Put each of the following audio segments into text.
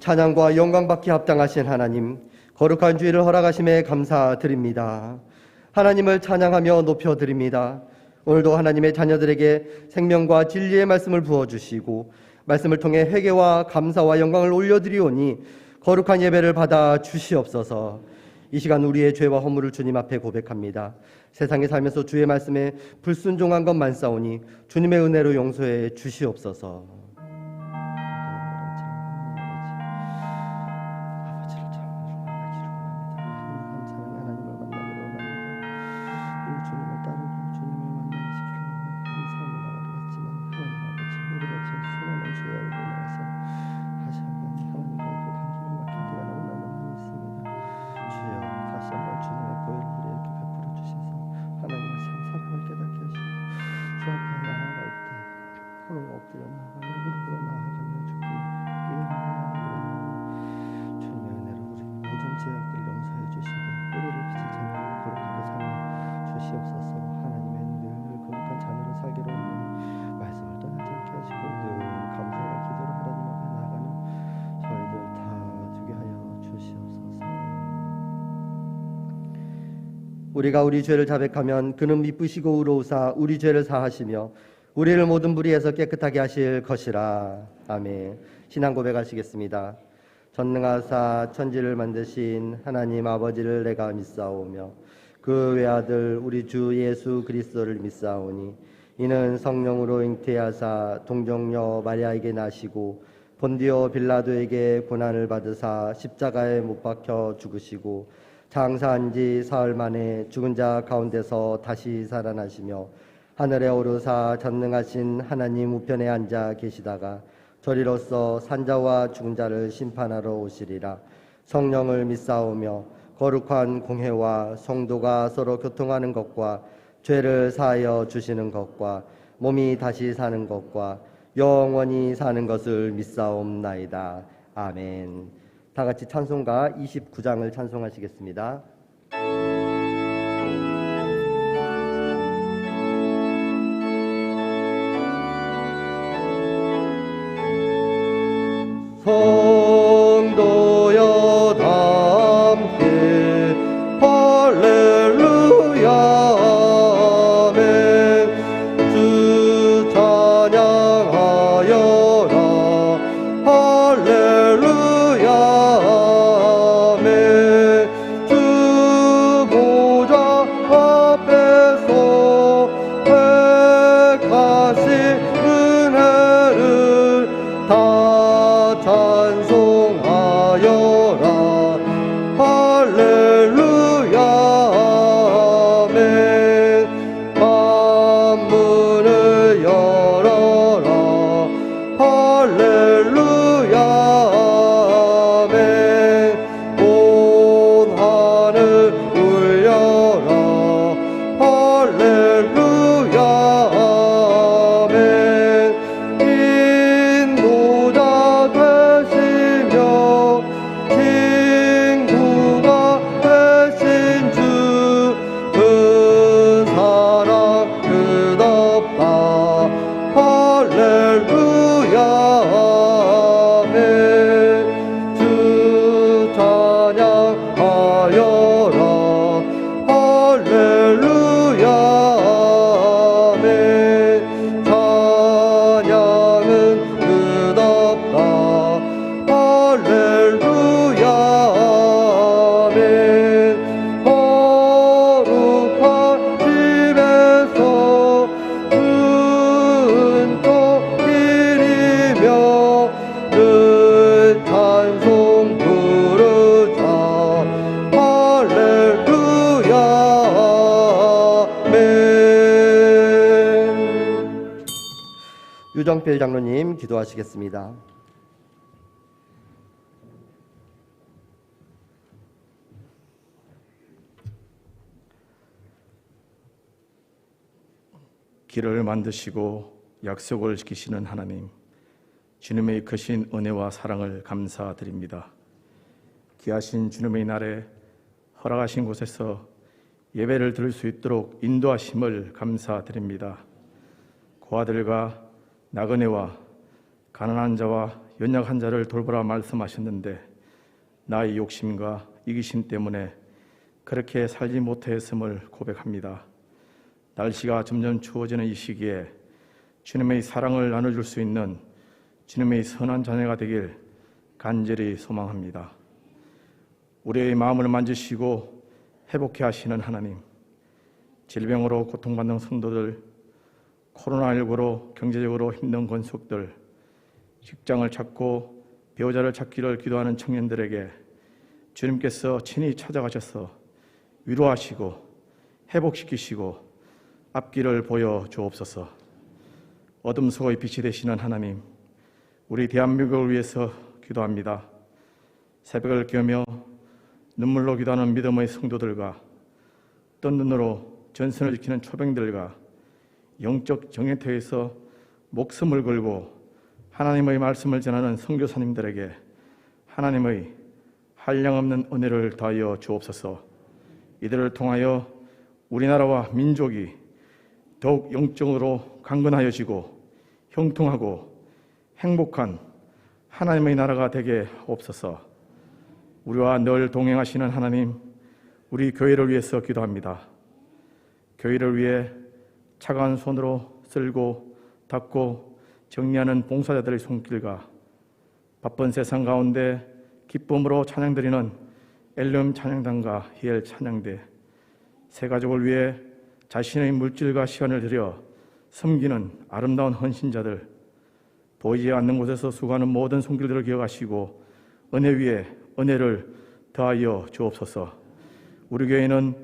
찬양과 영광 받기 합당하신 하나님, 거룩한 주일을 허락하심에 감사드립니다. 하나님을 찬양하며 높여드립니다. 오늘도 하나님의 자녀들에게 생명과 진리의 말씀을 부어주시고 말씀을 통해 회개와 감사와 영광을 올려드리오니 거룩한 예배를 받아 주시옵소서. 이 시간 우리의 죄와 허물을 주님 앞에 고백합니다. 세상에 살면서 주의 말씀에 불순종한 것 많사오니 주님의 은혜로 용서해 주시옵소서. 우리가 우리 죄를 자백하면 그는 미쁘시고 의로우사 우리 죄를 사하시며 우리를 모든 불의에서 깨끗하게 하실 것이라. 아멘. 신앙 고백하시겠습니다. 전능하사 천지를 만드신 하나님 아버지를 내가 믿사오며 그 외아들 우리 주 예수 그리스도를 믿사오니 이는 성령으로 잉태하사 동정녀 마리아에게 나시고 본디오 빌라도에게 고난을 받으사 십자가에 못 박혀 죽으시고 장사한 지 사흘 만에 죽은 자 가운데서 다시 살아나시며 하늘에 오르사 전능하신 하나님 우편에 앉아 계시다가 저리로서 산자와 죽은 자를 심판하러 오시리라. 성령을 믿사오며 거룩한 공회와 성도가 서로 교통하는 것과 죄를 사하여 주시는 것과 몸이 다시 사는 것과 영원히 사는 것을 믿사옵나이다. 아멘. 다 같이 찬송가 29장을 찬송하시겠습니다. 성도여 다 함께 할렐루야 아멘. 주 찬양하여라 할렐루야 아멘. 주 보좌 앞에서 택하신 은혜를 다 찬송하여라 할렐루야 아멘. 만문을 열어라 할렐루야 아멘. 온 하늘 울려라 할렐루야 아멘. 인도자 되시며 친구가 되신 주 그 사랑 끝없다 할렐루야 아멘. 주 찬양하여라 할렐루야 아멘. 찬양은 끝없다 할렐루야 아멘. 거룩한 집에서 은토 드리며 늘 찬송 부르자 할렐루야 아멘. 유정필 장로님 기도하시겠습니다. 길을 만드시고 약속을 지키시는 하나님, 주님의 크신 은혜와 사랑을 감사드립니다. 귀하신 주님의 날에 허락하신 곳에서 예배를 드릴 수 있도록 인도하심을 감사드립니다. 고아들과 나그네와 가난한 자와 연약한 자를 돌보라 말씀하셨는데 나의 욕심과 이기심 때문에 그렇게 살지 못했음을 고백합니다. 날씨가 점점 추워지는 이 시기에 주님의 사랑을 나눠줄 수 있는 주님의 선한 자녀가 되길 간절히 소망합니다. 우리의 마음을 만지시고 회복해 하시는 하나님, 질병으로 고통받는 성도들, 코로나19로 경제적으로 힘든 권속들, 직장을 찾고 배우자를 찾기를 기도하는 청년들에게 주님께서 친히 찾아가셔서 위로하시고 회복시키시고 앞길을 보여 주옵소서. 어둠 속의 빛이 되시는 하나님, 우리 대한민국을 위해서 기도합니다. 새벽을 깨우며 눈물로 기도하는 믿음의 성도들과 뜬 눈으로 전선을 지키는 초병들과 영적 정예터에서 목숨을 걸고 하나님의 말씀을 전하는 선교사님들에게 하나님의 한량없는 은혜를 더하여 주옵소서. 이들을 통하여 우리나라와 민족이 더욱 영적으로 강건하여지고 형통하고 행복한 하나님의 나라가 되게 하옵소서. 우리와 늘 동행하시는 하나님, 우리 교회를 위해서 기도합니다. 교회를 위해 차가운 손으로 쓸고 닦고 정리하는 봉사자들의 손길과 바쁜 세상 가운데 기쁨으로 찬양드리는 엘름 찬양단과 히엘 찬양대, 새 가족을 위해 자신의 물질과 시간을 들여 섬기는 아름다운 헌신자들, 보이지 않는 곳에서 수고하는 모든 손길들을 기억하시고 은혜 위에 은혜를 더하여 주옵소서. 우리 교회는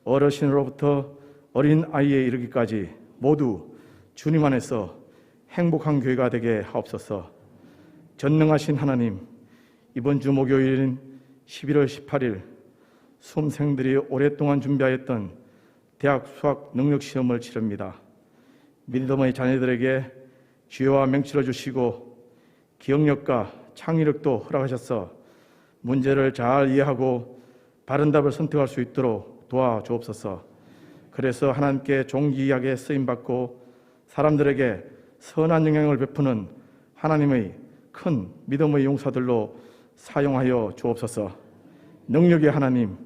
어르신으로부터 어린 아이에 이르기까지 모두 주님 안에서 행복한 교회가 되게 하옵소서. 전능하신 하나님, 이번 주 목요일인 11월 18일 수험생들이 오랫동안 준비하였던 대학 수학 능력 시험을 치릅니다. 믿음의 자녀들에게 지혜와 명철을 주시고 기억력과 창의력도 허락하셔서 문제를 잘 이해하고 바른 답을 선택할 수 있도록 도와주옵소서. 그래서 하나님께 존귀하게 쓰임받고 사람들에게 선한 영향을 베푸는 하나님의 큰 믿음의 용사들로 사용하여 주옵소서. 능력의 하나님,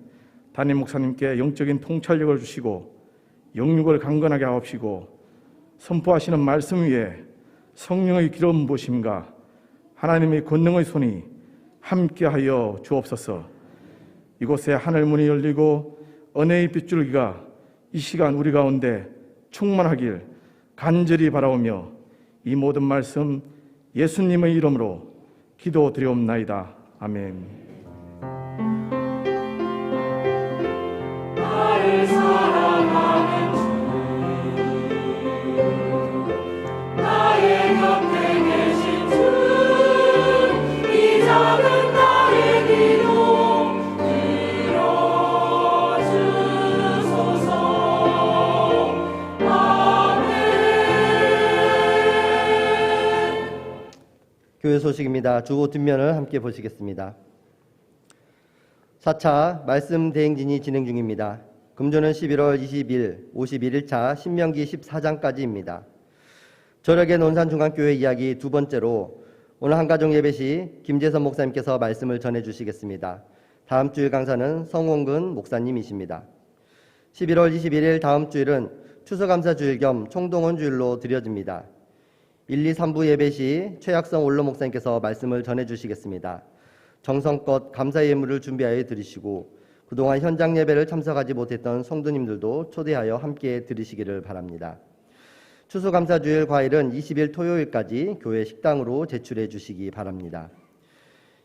담임 목사님께 영적인 통찰력을 주시고 영육을 강건하게 하옵시고 선포하시는 말씀 위에 성령의 기름 부으심과 하나님의 권능의 손이 함께하여 주옵소서. 이곳에 하늘 문이 열리고 은혜의 빗줄기가 이 시간 우리 가운데 충만하길 간절히 바라오며 이 모든 말씀 예수님의 이름으로 기도드리옵나이다. 아멘. 나를 사랑하는 주, 나의 곁에 계신 주, 이 작은 나의 기도 들어주소서. 아멘. 교회 소식입니다. 주보 뒷면을 함께 보시겠습니다. 4차 말씀 대행진이 진행 중입니다. 금조는 11월 20일, 51일차 신명기 14장까지입니다. 저녁에 논산중앙교회 이야기 두 번째로 오늘 한가정 예배 시 김재선 목사님께서 말씀을 전해주시겠습니다. 다음 주일 강사는 성홍근 목사님이십니다. 11월 21일 다음 주일은 추수감사주일 겸 총동원주일로 드려집니다. 1, 2, 3부 예배 시 최약성 원로 목사님께서 말씀을 전해주시겠습니다. 정성껏 감사 예물을 준비하여 드리시고 그동안 현장 예배를 참석하지 못했던 성도님들도 초대하여 함께 드리시기를 바랍니다. 추수감사주일 과일은 20일 토요일까지 교회 식당으로 제출해 주시기 바랍니다.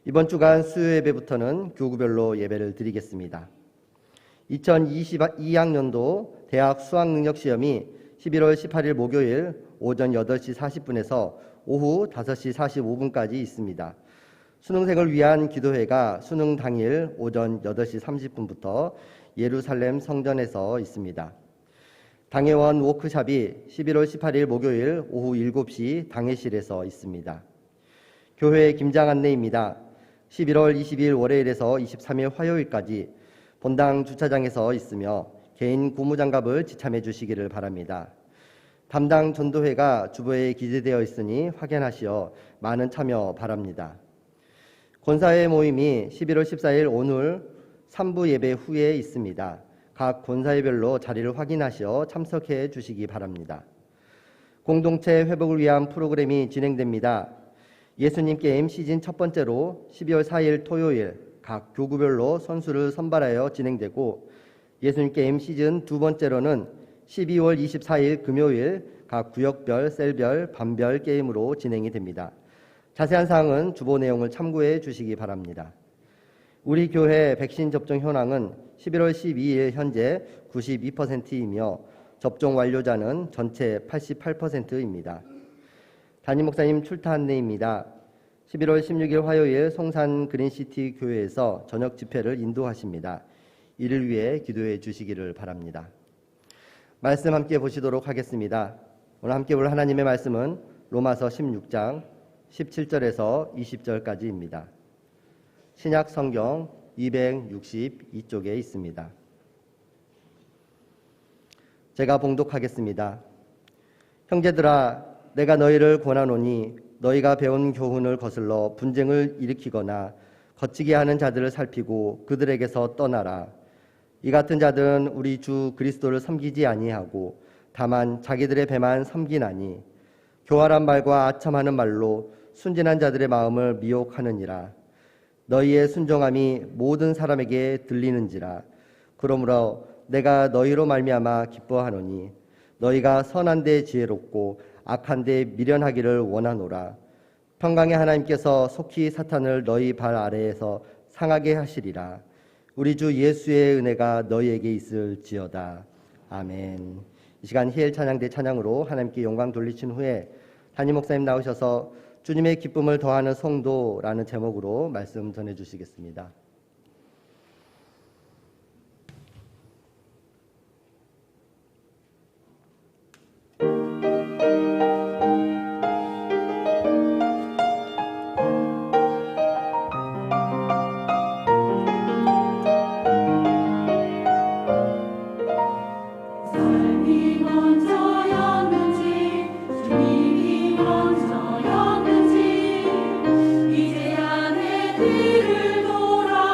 이번 주간 수요 예배부터는 교구별로 예배를 드리겠습니다. 2022학년도 대학 수학능력시험이 11월 18일 목요일 오전 8시 40분에서 오후 5시 45분까지 있습니다. 수능생을 위한 기도회가 수능 당일 오전 8시 30분부터 예루살렘 성전에서 있습니다. 당회원 워크샵이 11월 18일 목요일 오후 7시 당회실에서 있습니다. 교회 김장 안내입니다. 11월 20일 월요일에서 23일 화요일까지 본당 주차장에서 있으며 개인 고무장갑을 지참해 주시기를 바랍니다. 담당 전도회가 주보에 기재되어 있으니 확인하시어 많은 참여 바랍니다. 권사회 모임이 11월 14일 오늘 3부 예배 후에 있습니다. 각 권사회별로 자리를 확인하시어 참석해 주시기 바랍니다. 공동체 회복을 위한 프로그램이 진행됩니다. 예수님 게임 시즌 첫 번째로 12월 4일 토요일 각 교구별로 선수를 선발하여 진행되고, 예수님 게임 시즌 두 번째로는 12월 24일 금요일 각 구역별, 셀별, 반별 게임으로 진행이 됩니다. 자세한 사항은 주보 내용을 참고해 주시기 바랍니다. 우리 교회 백신 접종 현황은 11월 12일 현재 92%이며 접종 완료자는 전체 88%입니다. 담임 목사님 출타 안내입니다. 11월 16일 화요일 송산 그린시티 교회에서 저녁 집회를 인도하십니다. 이를 위해 기도해 주시기를 바랍니다. 말씀 함께 보시도록 하겠습니다. 오늘 함께 볼 하나님의 말씀은 로마서 16장 17절에서 20절까지입니다. 신약 성경 262쪽에 있습니다. 제가 봉독하겠습니다. 형제들아, 내가 너희를 권하노니 너희가 배운 교훈을 거슬러 분쟁을 일으키거나 거치게 하는 자들을 살피고 그들에게서 떠나라. 이 같은 자들은 우리 주 그리스도를 섬기지 아니하고 다만 자기들의 배만 섬기나니 교활한 말과 아첨하는 말로 순진한 자들의 마음을 미혹하느니라. 너희의 순종함이 모든 사람에게 들리는지라. 그러므로 내가 너희로 말미암아 기뻐하노니 너희가 선한 데 지혜롭고 악한 데 미련하기를 원하노라. 평강의 하나님께서 속히 사탄을 너희 발 아래에서 상하게 하시리라. 우리 주 예수의 은혜가 너희에게 있을지어다. 아멘. 이 시간 히엘 찬양대 찬양으로 하나님께 영광 돌리신 후에 담임 목사님 나오셔서 주님의 기쁨을 더하는 성도라는 제목으로 말씀 전해 주시겠습니다. 삶이 먼저였는지 주님이 먼저였는지 이제야 내 뒤를 돌아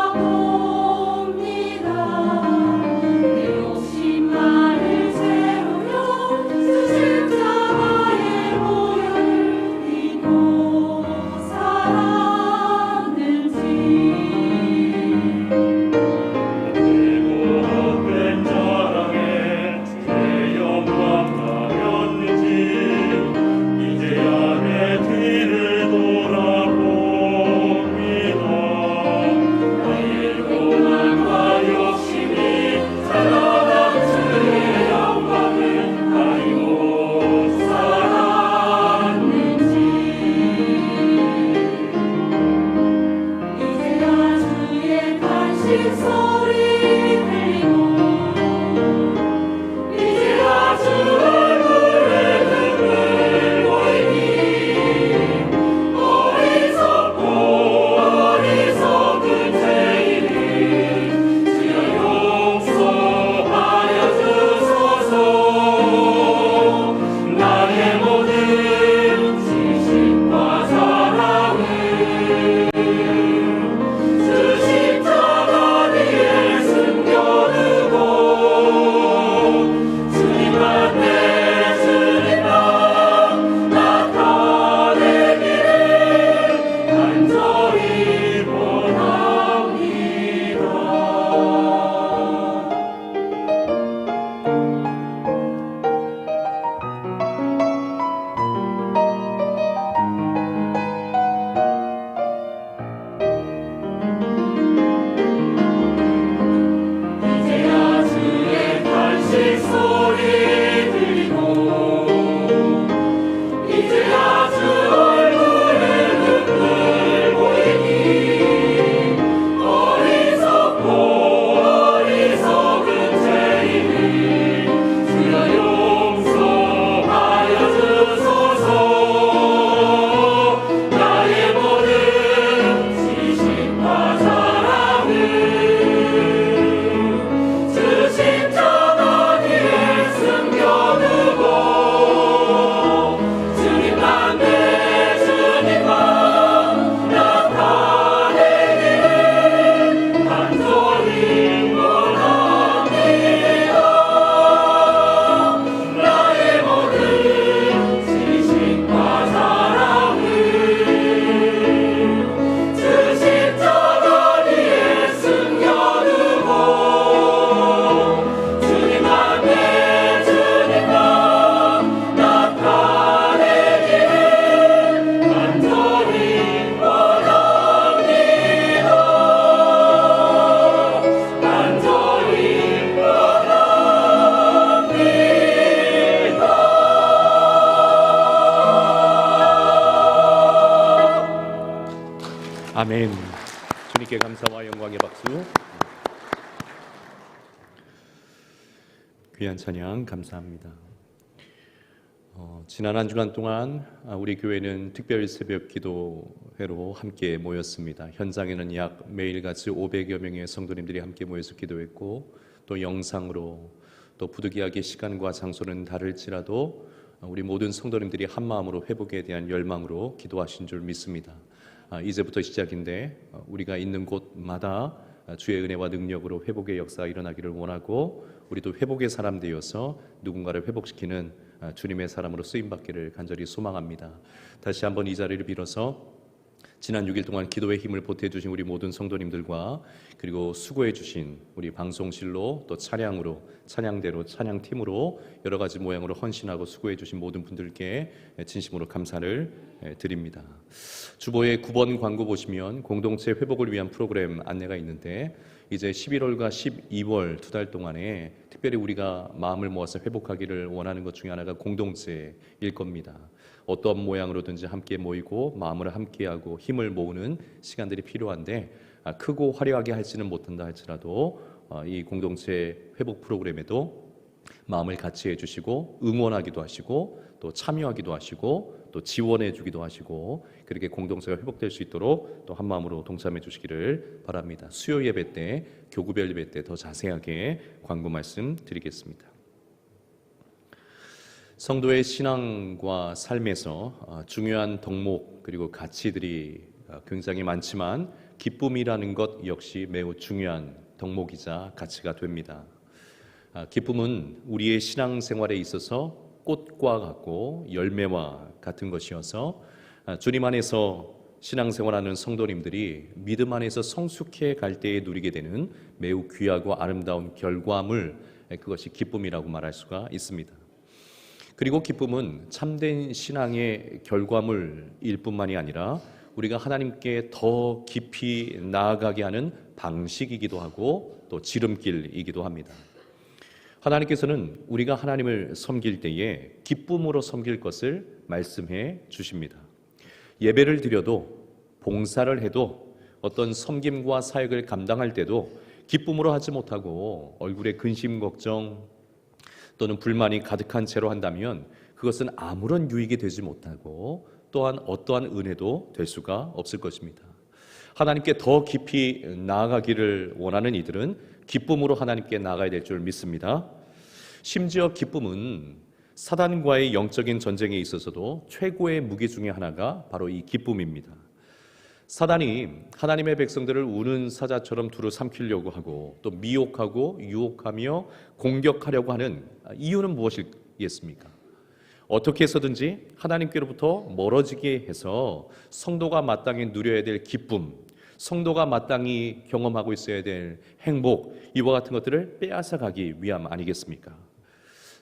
아멘. 주님께 감사와 영광의 박수. 귀한 찬양 감사합니다. 지난 한 주간 동안 우리 교회는 특별 새벽 기도회로 함께 모였습니다. 현장에는 약 매일같이 500여 명의 성도님들이 함께 모여서 기도했고, 또 영상으로, 또 부득이하게 시간과 장소는 다를지라도 우리 모든 성도님들이 한 마음으로 회복에 대한 열망으로 기도하신 줄 믿습니다. 이제부터 시작인데 우리가 있는 곳마다 주의 은혜와 능력으로 회복의 역사가 일어나기를 원하고, 우리도 회복의 사람 되어서 누군가를 회복시키는 주님의 사람으로 쓰임받기를 간절히 소망합니다. 다시 한번 이 자리를 빌어서 지난 6일 동안 기도의 힘을 보태주신 우리 모든 성도님들과, 그리고 수고해주신 우리 방송실로, 또 차량으로, 찬양대로, 찬양팀으로 여러 가지 모양으로 헌신하고 수고해주신 모든 분들께 진심으로 감사를 드립니다. 주보의 9번 광고 보시면 공동체 회복을 위한 프로그램 안내가 있는데, 이제 11월과 12월 2달 동안에 특별히 우리가 마음을 모아서 회복하기를 원하는 것 중에 하나가 공동체일 겁니다. 어떤 모양으로든지 함께 모이고 마음을 함께하고 힘을 모으는 시간들이 필요한데, 크고 화려하게 할지는 못한다 할지라도 이 공동체 회복 프로그램에도 마음을 같이 해주시고 응원하기도 하시고, 또 참여하기도 하시고, 또 지원해 주기도 하시고, 그렇게 공동체가 회복될 수 있도록 또 한 마음으로 동참해 주시기를 바랍니다. 수요 예배 때, 교구별 예배 때 더 자세하게 광고 말씀 드리겠습니다. 성도의 신앙과 삶에서 중요한 덕목, 그리고 가치들이 굉장히 많지만 기쁨이라는 것 역시 매우 중요한 덕목이자 가치가 됩니다. 기쁨은 우리의 신앙생활에 있어서 꽃과 같고 열매와 같은 것이어서, 주님 안에서 신앙생활하는 성도님들이 믿음 안에서 성숙해 갈 때에 누리게 되는 매우 귀하고 아름다운 결과물, 그것이 기쁨이라고 말할 수가 있습니다. 그리고 기쁨은 참된 신앙의 결과물일 뿐만이 아니라 우리가 하나님께 더 깊이 나아가게 하는 방식이기도 하고, 또 지름길이기도 합니다. 하나님께서는 우리가 하나님을 섬길 때에 기쁨으로 섬길 것을 말씀해 주십니다. 예배를 드려도, 봉사를 해도, 어떤 섬김과 사역을 감당할 때도 기쁨으로 하지 못하고 얼굴에 근심 걱정 또는 불만이 가득한 채로 한다면 그것은 아무런 유익이 되지 못하고, 또한 어떠한 은혜도 될 수가 없을 것입니다. 하나님께 더 깊이 나아가기를 원하는 이들은 기쁨으로 하나님께 나아가야 될 줄 믿습니다. 심지어 기쁨은 사단과의 영적인 전쟁에 있어서도 최고의 무기 중에 하나가 바로 이 기쁨입니다. 사단이 하나님의 백성들을 우는 사자처럼 두루 삼키려고 하고, 또 미혹하고 유혹하며 공격하려고 하는 이유는 무엇이겠습니까? 어떻게 해서든지 하나님께로부터 멀어지게 해서 성도가 마땅히 누려야 될 기쁨, 성도가 마땅히 경험하고 있어야 될 행복, 이와 같은 것들을 빼앗아가기 위함 아니겠습니까?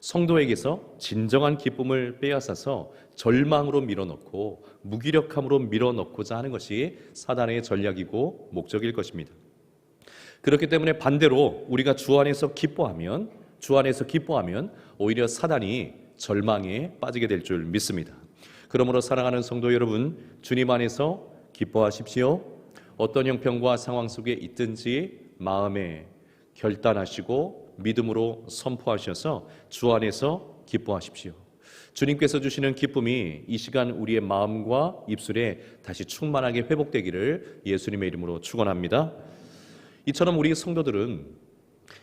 성도에게서 진정한 기쁨을 빼앗아서 절망으로 밀어넣고 무기력함으로 밀어넣고자 하는 것이 사단의 전략이고 목적일 것입니다. 그렇기 때문에 반대로 우리가 주 안에서 기뻐하면 오히려 사단이 절망에 빠지게 될 줄 믿습니다. 그러므로 사랑하는 성도 여러분, 주님 안에서 기뻐하십시오. 어떤 형편과 상황 속에 있든지 마음에 결단하시고 믿음으로 선포하셔서 주 안에서 기뻐하십시오. 주님께서 주시는 기쁨이 이 시간 우리의 마음과 입술에 다시 충만하게 회복되기를 예수님의 이름으로 축원합니다. 이처럼 우리 성도들은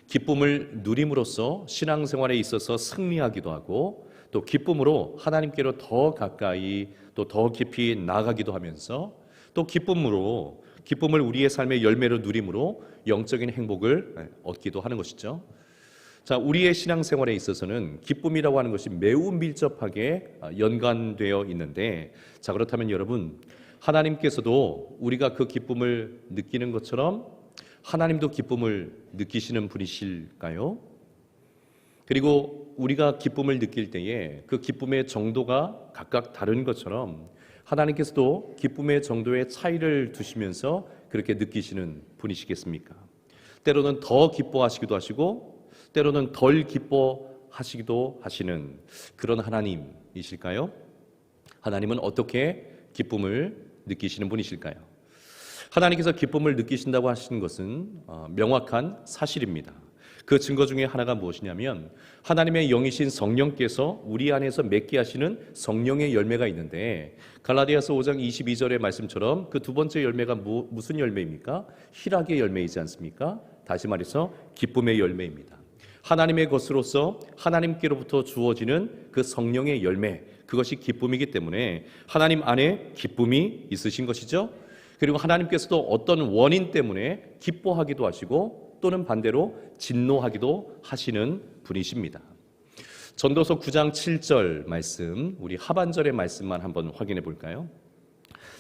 기쁨을 누림으로써 신앙생활에 있어서 승리하기도 하고, 또 기쁨으로 하나님께로 더 가까이 또 더 깊이 나아가기도 하면서, 또 기쁨을 우리의 삶의 열매로 누림으로 영적인 행복을 얻기도 하는 것이죠. 자, 우리의 신앙생활에 있어서는 기쁨이라고 하는 것이 매우 밀접하게 연관되어 있는데, 자, 그렇다면 여러분, 하나님께서도 우리가 그 기쁨을 느끼는 것처럼 하나님도 기쁨을 느끼시는 분이실까요? 그리고 우리가 기쁨을 느낄 때에 그 기쁨의 정도가 각각 다른 것처럼 하나님께서도 기쁨의 정도의 차이를 두시면서 그렇게 느끼시는 분이시겠습니까? 때로는 더 기뻐하시기도 하시고, 때로는 덜 기뻐하시기도 하시는 그런 하나님이실까요? 하나님은 어떻게 기쁨을 느끼시는 분이실까요? 하나님께서 기쁨을 느끼신다고 하시는 것은 명확한 사실입니다. 그 증거 중에 하나가 무엇이냐면 하나님의 영이신 성령께서 우리 안에서 맺게 하시는 성령의 열매가 있는데, 갈라디아서 5장 22절의 말씀처럼 그 두 번째 열매가 무슨 열매입니까? 희락의 열매이지 않습니까? 다시 말해서 기쁨의 열매입니다. 하나님의 것으로서 하나님께로부터 주어지는 그 성령의 열매, 그것이 기쁨이기 때문에 하나님 안에 기쁨이 있으신 것이죠. 그리고 하나님께서도 어떤 원인 때문에 기뻐하기도 하시고 또는 반대로 진노하기도 하시는 분이십니다. 전도서 9장 7절 말씀, 우리 하반절의 말씀만 한번 확인해 볼까요?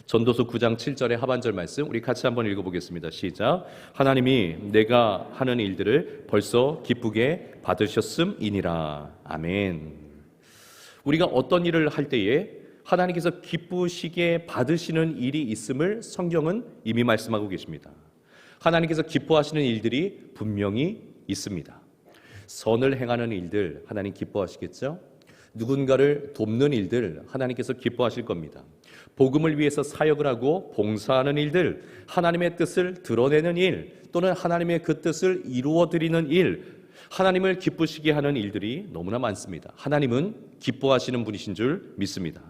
전도서 9장 7절의 하반절 말씀 우리 같이 한번 읽어보겠습니다. 시작. 하나님이 내가 하는 일들을 벌써 기쁘게 받으셨음이니라. 아멘. 우리가 어떤 일을 할 때에 하나님께서 기쁘시게 받으시는 일이 있음을 성경은 이미 말씀하고 계십니다. 하나님께서 기뻐하시는 일들이 분명히 있습니다. 선을 행하는 일들 하나님 기뻐하시겠죠? 누군가를 돕는 일들 하나님께서 기뻐하실 겁니다. 복음을 위해서 사역을 하고 봉사하는 일들, 하나님의 뜻을 드러내는 일, 또는 하나님의 그 뜻을 이루어드리는 일, 하나님을 기쁘시게 하는 일들이 너무나 많습니다. 하나님은 기뻐하시는 분이신 줄 믿습니다.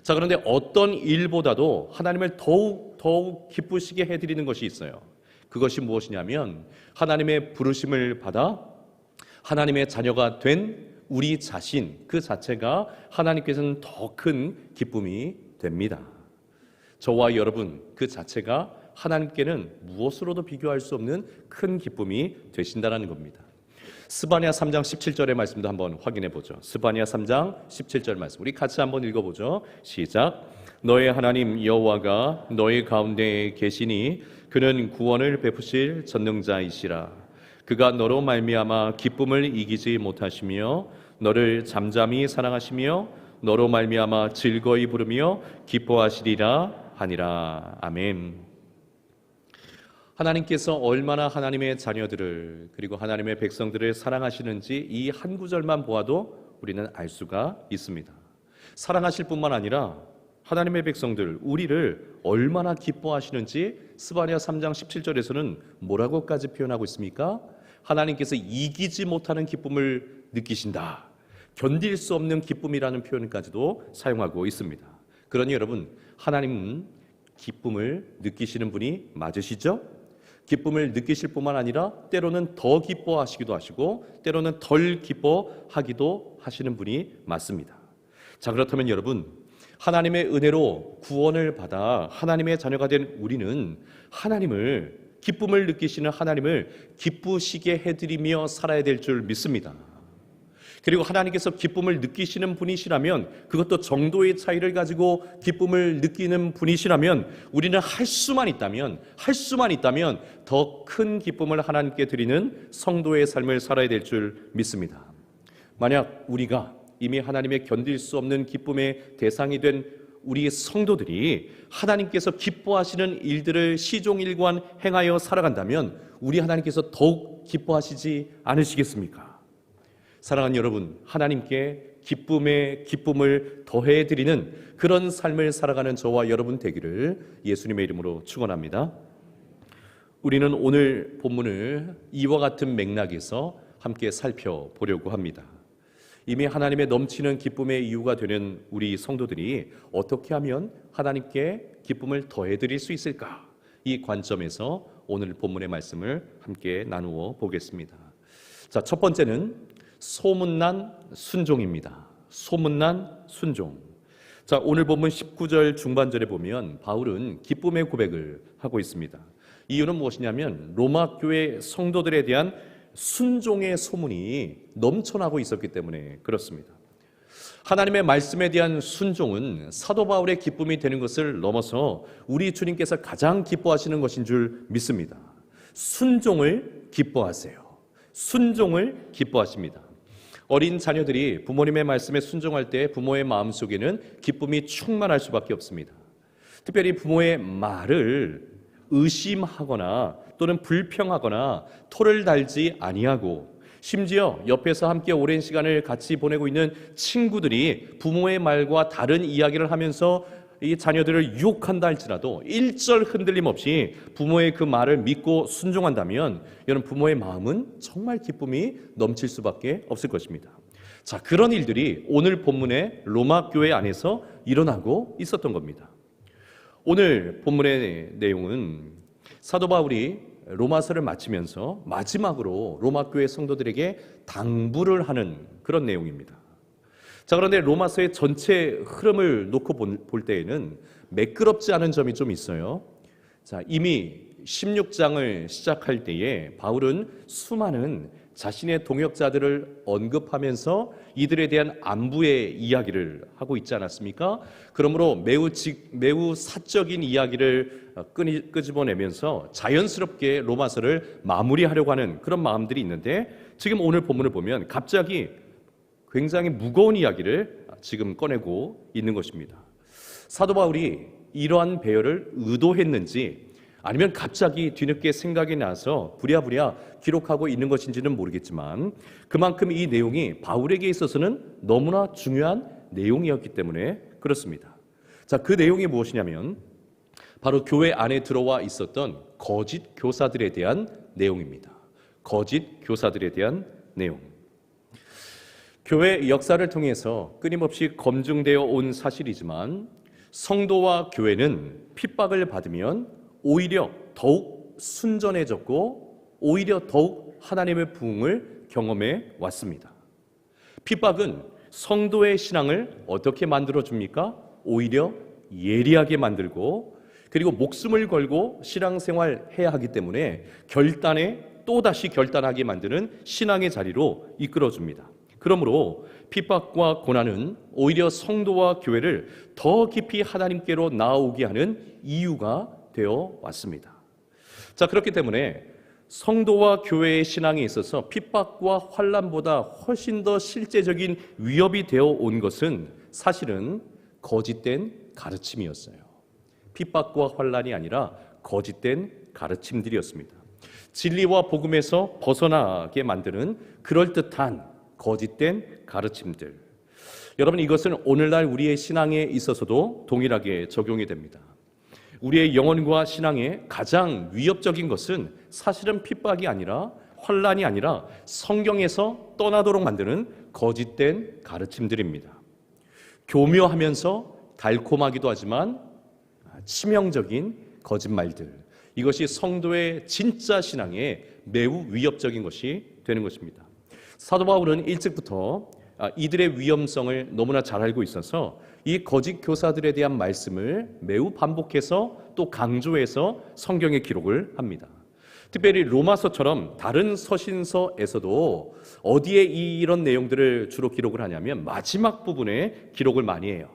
자, 그런데 어떤 일보다도 하나님을 더욱 기쁘시게 해드리는 것이 있어요. 그것이 무엇이냐면 하나님의 부르심을 받아 하나님의 자녀가 된 우리 자신 그 자체가 하나님께서는 더 큰 기쁨이 됩니다. 저와 여러분 그 자체가 하나님께는 무엇으로도 비교할 수 없는 큰 기쁨이 되신다는 겁니다. 스바냐 3장 17절의 말씀도 한번 확인해 보죠. 스바냐 3장 17절 말씀 우리 같이 한번 읽어보죠. 시작. 너의 하나님 여호와가 너의 가운데 계시니 그는 구원을 베푸실 전능자이시라. 그가 너로 말미암아 기쁨을 이기지 못하시며 너를 잠잠히 사랑하시며 너로 말미암아 즐거이 부르며 기뻐하시리라 하니라. 아멘. 하나님께서 얼마나 하나님의 자녀들을 그리고 하나님의 백성들을 사랑하시는지 이 한 구절만 보아도 우리는 알 수가 있습니다. 사랑하실 뿐만 아니라 하나님의 백성들 우리를 얼마나 기뻐하시는지 스바냐 3장 17절에서는 뭐라고까지 표현하고 있습니까? 하나님께서 이기지 못하는 기쁨을 느끼신다. 견딜 수 없는 기쁨이라는 표현까지도 사용하고 있습니다. 그러니 여러분 하나님은 기쁨을 느끼시는 분이 맞으시죠? 기쁨을 느끼실 뿐만 아니라 때로는 더 기뻐하시기도 하시고 때로는 덜 기뻐하기도 하시는 분이 맞습니다. 자, 그렇다면 여러분 하나님의 은혜로 구원을 받아 하나님의 자녀가 된 우리는 하나님을 기쁨을 느끼시는 하나님을 기쁘시게 해드리며 살아야 될 줄 믿습니다. 그리고 하나님께서 기쁨을 느끼시는 분이시라면 그것도 정도의 차이를 가지고 기쁨을 느끼는 분이시라면 우리는 할 수만 있다면 더 큰 기쁨을 하나님께 드리는 성도의 삶을 살아야 될 줄 믿습니다. 만약 우리가 이미 하나님의 견딜 수 없는 기쁨의 대상이 된 우리 성도들이 하나님께서 기뻐하시는 일들을 시종일관 행하여 살아간다면 우리 하나님께서 더욱 기뻐하시지 않으시겠습니까? 사랑하는 여러분, 하나님께 기쁨에 기쁨을 더해드리는 그런 삶을 살아가는 저와 여러분 되기를 예수님의 이름으로 축원합니다. 우리는 오늘 본문을 이와 같은 맥락에서 함께 살펴보려고 합니다. 이미 하나님의 넘치는 기쁨의 이유가 되는 우리 성도들이 어떻게 하면 하나님께 기쁨을 더해드릴 수 있을까? 이 관점에서 오늘 본문의 말씀을 함께 나누어 보겠습니다. 자, 첫 번째는 소문난 순종입니다. 소문난 순종. 자, 오늘 본문 19절 중반절에 보면 바울은 기쁨의 고백을 하고 있습니다. 이유는 무엇이냐면 로마 교회 성도들에 대한 순종의 소문이 넘쳐나고 있었기 때문에 그렇습니다. 하나님의 말씀에 대한 순종은 사도 바울의 기쁨이 되는 것을 넘어서 우리 주님께서 가장 기뻐하시는 것인 줄 믿습니다. 순종을 기뻐하세요. 순종을 기뻐하십니다. 어린 자녀들이 부모님의 말씀에 순종할 때 부모의 마음속에는 기쁨이 충만할 수밖에 없습니다. 특별히 부모의 말을 의심하거나 또는 불평하거나 토를 달지 아니하고 심지어 옆에서 함께 오랜 시간을 같이 보내고 있는 친구들이 부모의 말과 다른 이야기를 하면서 이 자녀들을 유혹한다 할지라도 일절 흔들림 없이 부모의 그 말을 믿고 순종한다면 여러분 부모의 마음은 정말 기쁨이 넘칠 수밖에 없을 것입니다. 자, 그런 일들이 오늘 본문의 로마 교회 안에서 일어나고 있었던 겁니다. 오늘 본문의 내용은 사도 바울이 로마서를 마치면서 마지막으로 로마 교회 성도들에게 당부를 하는 그런 내용입니다. 자, 그런데 로마서의 전체 흐름을 놓고 볼 때에는 매끄럽지 않은 점이 좀 있어요. 자, 이미 16장을 시작할 때에 바울은 수많은 자신의 동역자들을 언급하면서 이들에 대한 안부의 이야기를 하고 있지 않았습니까? 그러므로 매우 사적인 이야기를 끄집어내면서 자연스럽게 로마서를 마무리하려고 하는 그런 마음들이 있는데, 지금 오늘 본문을 보면 갑자기 굉장히 무거운 이야기를 지금 꺼내고 있는 것입니다. 사도 바울이 이러한 배열을 의도했는지 아니면 갑자기 뒤늦게 생각이 나서 부랴부랴 기록하고 있는 것인지는 모르겠지만 그만큼 이 내용이 바울에게 있어서는 너무나 중요한 내용이었기 때문에 그렇습니다. 자, 그 내용이 무엇이냐면 바로 교회 안에 들어와 있었던 거짓 교사들에 대한 내용입니다. 거짓 교사들에 대한 내용. 교회 역사를 통해서 끊임없이 검증되어 온 사실이지만 성도와 교회는 핍박을 받으면 오히려 더욱 순전해졌고 오히려 더욱 하나님의 부흥을 경험해 왔습니다. 핍박은 성도의 신앙을 어떻게 만들어줍니까? 오히려 예리하게 만들고, 그리고 목숨을 걸고 신앙생활 해야 하기 때문에 또다시 결단하게 만드는 신앙의 자리로 이끌어줍니다. 그러므로 핍박과 고난은 오히려 성도와 교회를 더 깊이 하나님께로 나아오게 하는 이유가 되어 왔습니다. 자, 그렇기 때문에 성도와 교회의 신앙에 있어서 핍박과 환난보다 훨씬 더 실제적인 위협이 되어 온 것은 사실은 거짓된 가르침이었어요. 핍박과 환난이 아니라 거짓된 가르침들이었습니다. 진리와 복음에서 벗어나게 만드는 그럴듯한 거짓된 가르침들. 여러분, 이것은 오늘날 우리의 신앙에 있어서도 동일하게 적용이 됩니다. 우리의 영혼과 신앙에 가장 위협적인 것은 사실은 핍박이 아니라 환난이 아니라 성경에서 떠나도록 만드는 거짓된 가르침들입니다. 교묘하면서 달콤하기도 하지만 치명적인 거짓말들. 이것이 성도의 진짜 신앙에 매우 위협적인 것이 되는 것입니다. 사도 바울은 일찍부터 이들의 위험성을 너무나 잘 알고 있어서 이 거짓 교사들에 대한 말씀을 매우 반복해서 또 강조해서 성경에 기록을 합니다. 특별히 로마서처럼 다른 서신서에서도 어디에 이런 내용들을 주로 기록을 하냐면 마지막 부분에 기록을 많이 해요.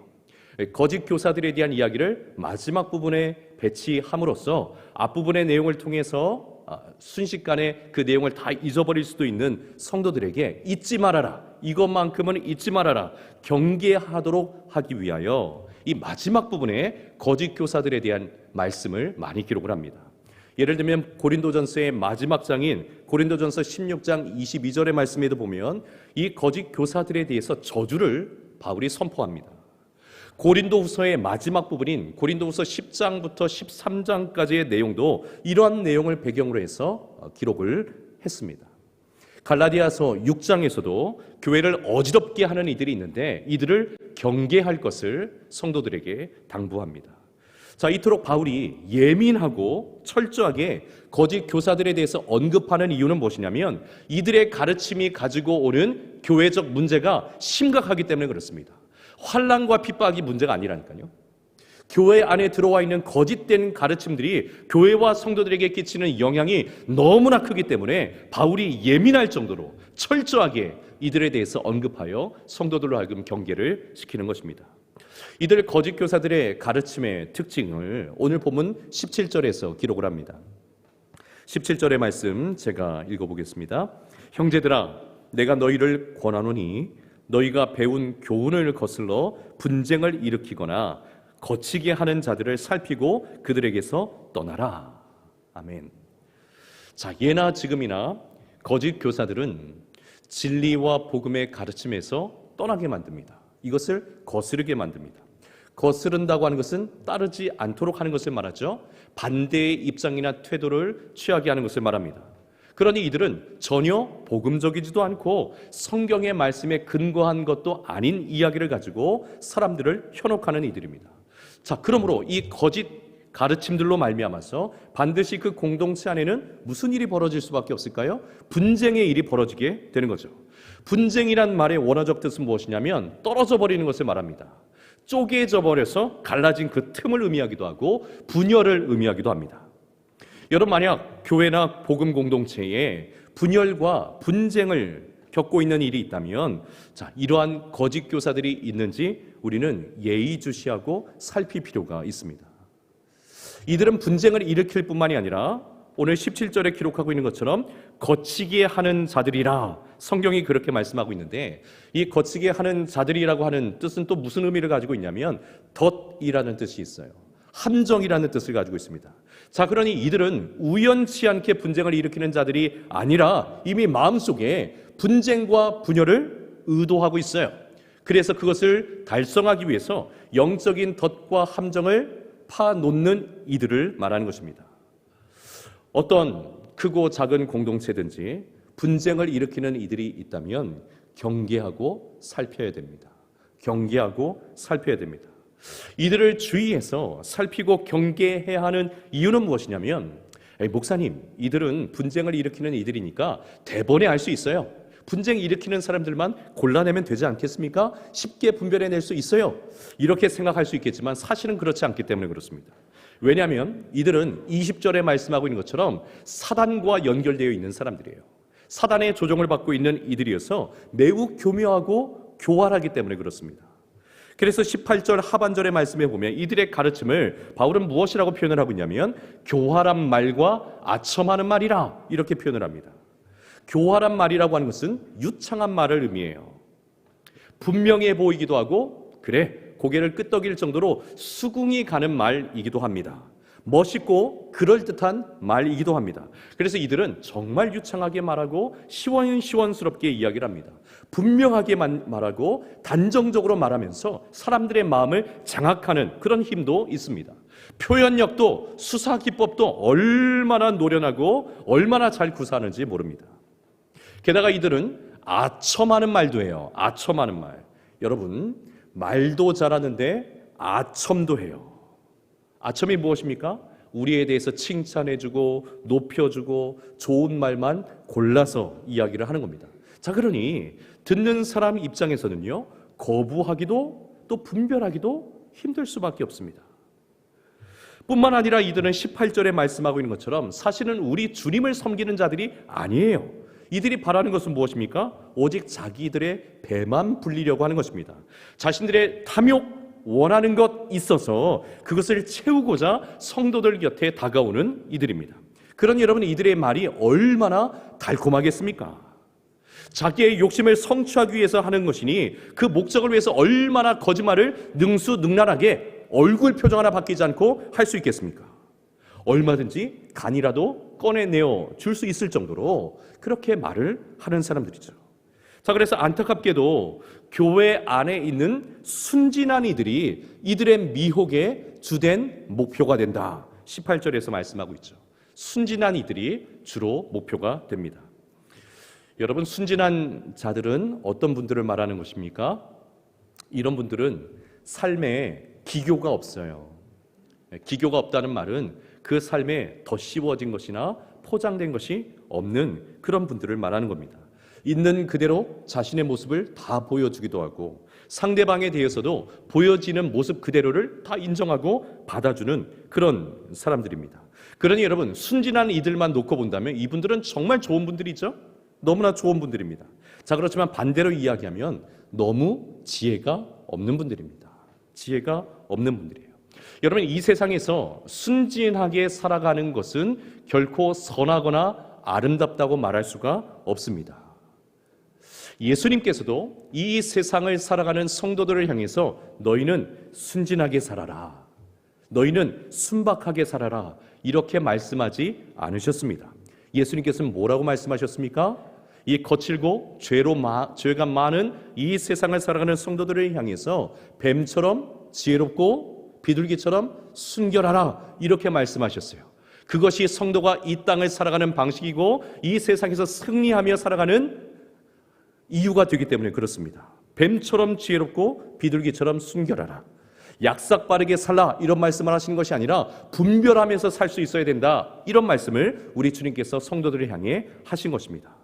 거짓 교사들에 대한 이야기를 마지막 부분에 배치함으로써 앞부분의 내용을 통해서 순식간에 그 내용을 다 잊어버릴 수도 있는 성도들에게 잊지 말아라, 이것만큼은 잊지 말아라, 경계하도록 하기 위하여 이 마지막 부분에 거짓 교사들에 대한 말씀을 많이 기록을 합니다. 예를 들면 고린도전서의 마지막 장인 고린도전서 16장 22절의 말씀에도 보면 이 거짓 교사들에 대해서 저주를 바울이 선포합니다. 고린도후서의 마지막 부분인 고린도후서 10장부터 13장까지의 내용도 이러한 내용을 배경으로 해서 기록을 했습니다. 갈라디아서 6장에서도 교회를 어지럽게 하는 이들이 있는데 이들을 경계할 것을 성도들에게 당부합니다. 자, 이토록 바울이 예민하고 철저하게 거짓 교사들에 대해서 언급하는 이유는 무엇이냐면 이들의 가르침이 가지고 오는 교회적 문제가 심각하기 때문에 그렇습니다. 환난과 핍박이 문제가 아니라니까요. 교회 안에 들어와 있는 거짓된 가르침들이 교회와 성도들에게 끼치는 영향이 너무나 크기 때문에 바울이 예민할 정도로 철저하게 이들에 대해서 언급하여 성도들로 하여금 경계를 시키는 것입니다. 이들 거짓 교사들의 가르침의 특징을 오늘 본문 17절에서 기록을 합니다. 17절의 말씀 제가 읽어보겠습니다. 형제들아, 내가 너희를 권하노니 너희가 배운 교훈을 거슬러 분쟁을 일으키거나 거치게 하는 자들을 살피고 그들에게서 떠나라. 아멘. 자, 예나 지금이나 거짓 교사들은 진리와 복음의 가르침에서 떠나게 만듭니다. 이것을 거스르게 만듭니다. 거스른다고 하는 것은 따르지 않도록 하는 것을 말하죠. 반대의 입장이나 태도를 취하게 하는 것을 말합니다. 그러니 이들은 전혀 복음적이지도 않고 성경의 말씀에 근거한 것도 아닌 이야기를 가지고 사람들을 현혹하는 이들입니다. 자, 그러므로 이 거짓 가르침들로 말미암아서 반드시 그 공동체 안에는 무슨 일이 벌어질 수밖에 없을까요? 분쟁의 일이 벌어지게 되는 거죠. 분쟁이란 말의 원어적 뜻은 무엇이냐면 떨어져 버리는 것을 말합니다. 쪼개져 버려서 갈라진 그 틈을 의미하기도 하고 분열을 의미하기도 합니다. 여러분, 만약 교회나 복음 공동체에 분열과 분쟁을 겪고 있는 일이 있다면, 자, 이러한 거짓 교사들이 있는지 우리는 예의주시하고 살필 필요가 있습니다. 이들은 분쟁을 일으킬 뿐만이 아니라 오늘 17절에 기록하고 있는 것처럼 거치게 하는 자들이라 성경이 그렇게 말씀하고 있는데, 이 거치게 하는 자들이라고 하는 뜻은 또 무슨 의미를 가지고 있냐면 덫이라는 뜻이 있어요. 함정이라는 뜻을 가지고 있습니다. 자, 그러니 이들은 우연치 않게 분쟁을 일으키는 자들이 아니라 이미 마음속에 분쟁과 분열을 의도하고 있어요. 그래서 그것을 달성하기 위해서 영적인 덫과 함정을 파놓는 이들을 말하는 것입니다. 어떤 크고 작은 공동체든지 분쟁을 일으키는 이들이 있다면 경계하고 살펴야 됩니다. 경계하고 살펴야 됩니다. 이들을 주의해서 살피고 경계해야 하는 이유는 무엇이냐면, 목사님, 이들은 분쟁을 일으키는 이들이니까 대번에 알 수 있어요. 분쟁 일으키는 사람들만 골라내면 되지 않겠습니까? 쉽게 분별해낼 수 있어요. 이렇게 생각할 수 있겠지만 사실은 그렇지 않기 때문에 그렇습니다. 왜냐하면 이들은 20절에 말씀하고 있는 것처럼 사단과 연결되어 있는 사람들이에요. 사단의 조종을 받고 있는 이들이어서 매우 교묘하고 교활하기 때문에 그렇습니다. 그래서 18절 하반절의 말씀에 보면 이들의 가르침을 바울은 무엇이라고 표현을 하고 있냐면 교활한 말과 아첨하는 말이라 이렇게 표현을 합니다. 교활한 말이라고 하는 것은 유창한 말을 의미해요. 분명해 보이기도 하고, 그래, 고개를 끄덕일 정도로 수긍이 가는 말이기도 합니다. 멋있고 그럴듯한 말이기도 합니다. 그래서 이들은 정말 유창하게 말하고 시원시원스럽게 이야기를 합니다. 분명하게 말하고 단정적으로 말하면서 사람들의 마음을 장악하는 그런 힘도 있습니다. 표현력도 수사기법도 얼마나 노련하고 얼마나 잘 구사하는지 모릅니다. 게다가 이들은 아첨하는 말도 해요. 아첨하는 말. 여러분, 말도 잘하는데 아첨도 해요. 아첨이 무엇입니까? 우리에 대해서 칭찬해주고 높여주고 좋은 말만 골라서 이야기를 하는 겁니다. 자, 그러니 듣는 사람 입장에서는요, 거부하기도 또 분별하기도 힘들 수밖에 없습니다. 뿐만 아니라 이들은 18절에 말씀하고 있는 것처럼 사실은 우리 주님을 섬기는 자들이 아니에요. 이들이 바라는 것은 무엇입니까? 오직 자기들의 배만 불리려고 하는 것입니다. 자신들의 탐욕, 원하는 것 있어서 그것을 채우고자 성도들 곁에 다가오는 이들입니다. 그러니 여러분, 이들의 말이 얼마나 달콤하겠습니까? 자기의 욕심을 성취하기 위해서 하는 것이니 그 목적을 위해서 얼마나 거짓말을 능수능란하게 얼굴 표정 하나 바뀌지 않고 할 수 있겠습니까? 얼마든지 간이라도 꺼내내어 줄 수 있을 정도로 그렇게 말을 하는 사람들이죠. 자, 그래서 안타깝게도 교회 안에 있는 순진한 이들이 이들의 미혹의 주된 목표가 된다. 18절에서 말씀하고 있죠. 순진한 이들이 주로 목표가 됩니다. 여러분, 순진한 자들은 어떤 분들을 말하는 것입니까? 이런 분들은 삶에 기교가 없어요. 기교가 없다는 말은 그 삶에 더 씌워진 것이나 포장된 것이 없는 그런 분들을 말하는 겁니다. 있는 그대로 자신의 모습을 다 보여주기도 하고 상대방에 대해서도 보여지는 모습 그대로를 다 인정하고 받아주는 그런 사람들입니다. 그러니 여러분, 순진한 이들만 놓고 본다면 이분들은 정말 좋은 분들이죠. 너무나 좋은 분들입니다. 자, 그렇지만 반대로 이야기하면 너무 지혜가 없는 분들입니다. 지혜가 없는 분들이에요. 여러분, 이 세상에서 순진하게 살아가는 것은 결코 선하거나 아름답다고 말할 수가 없습니다. 예수님께서도 이 세상을 살아가는 성도들을 향해서 너희는 순진하게 살아라, 너희는 순박하게 살아라 이렇게 말씀하지 않으셨습니다. 예수님께서는 뭐라고 말씀하셨습니까? 이 거칠고 죄가 많은 이 세상을 살아가는 성도들을 향해서 뱀처럼 지혜롭고 비둘기처럼 순결하라 이렇게 말씀하셨어요. 그것이 성도가 이 땅을 살아가는 방식이고 이 세상에서 승리하며 살아가는 이유가 되기 때문에 그렇습니다. 뱀처럼 지혜롭고 비둘기처럼 순결하라. 약삭 빠르게 살라 이런 말씀을 하신 것이 아니라 분별하면서 살 수 있어야 된다 이런 말씀을 우리 주님께서 성도들을 향해 하신 것입니다.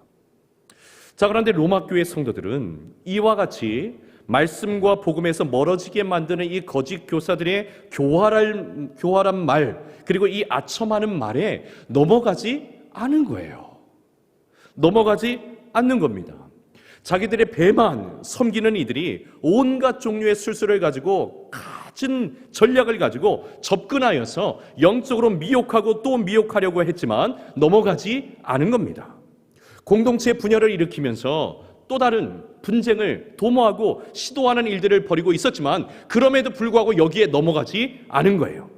자, 그런데 로마 교회 성도들은 이와 같이 말씀과 복음에서 멀어지게 만드는 이 거짓 교사들의 교활한 말, 그리고 이 아첨하는 말에 넘어가지 않은 거예요. 넘어가지 않는 겁니다. 자기들의 배만 섬기는 이들이 온갖 종류의 술수를 가지고 갖은 전략을 가지고 접근하여서 영적으로 미혹하고 또 미혹하려고 했지만 넘어가지 않은 겁니다. 공동체 분열을 일으키면서 또 다른 분쟁을 도모하고 시도하는 일들을 벌이고 있었지만 그럼에도 불구하고 여기에 넘어가지 않은 거예요.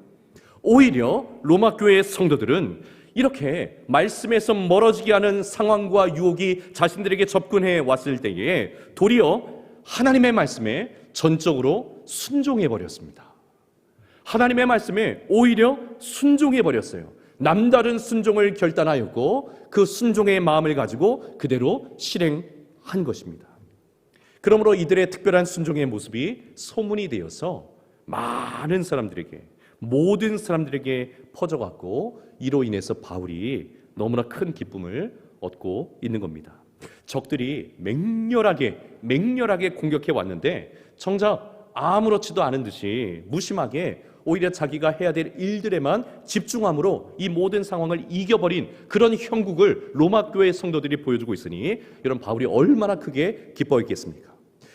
오히려 로마 교회의 성도들은 이렇게 말씀에서 멀어지게 하는 상황과 유혹이 자신들에게 접근해 왔을 때에 도리어 하나님의 말씀에 전적으로 순종해 버렸습니다. 하나님의 말씀에 오히려 순종해 버렸어요. 남다른 순종을 결단하였고 그 순종의 마음을 가지고 그대로 실행한 것입니다. 그러므로 이들의 특별한 순종의 모습이 소문이 되어서 많은 사람들에게, 모든 사람들에게 퍼져갔고 이로 인해서 바울이 너무나 큰 기쁨을 얻고 있는 겁니다. 적들이 맹렬하게 공격해 왔는데 정작 아무렇지도 않은 듯이 무심하게 오히려 자기가 해야 될 일들에만 집중함으로 이 모든 상황을 이겨버린 그런 형국을 로마 교회 성도들이 보여주고 있으니 여러분 바울이 얼마나 크게 기뻐했겠습니까?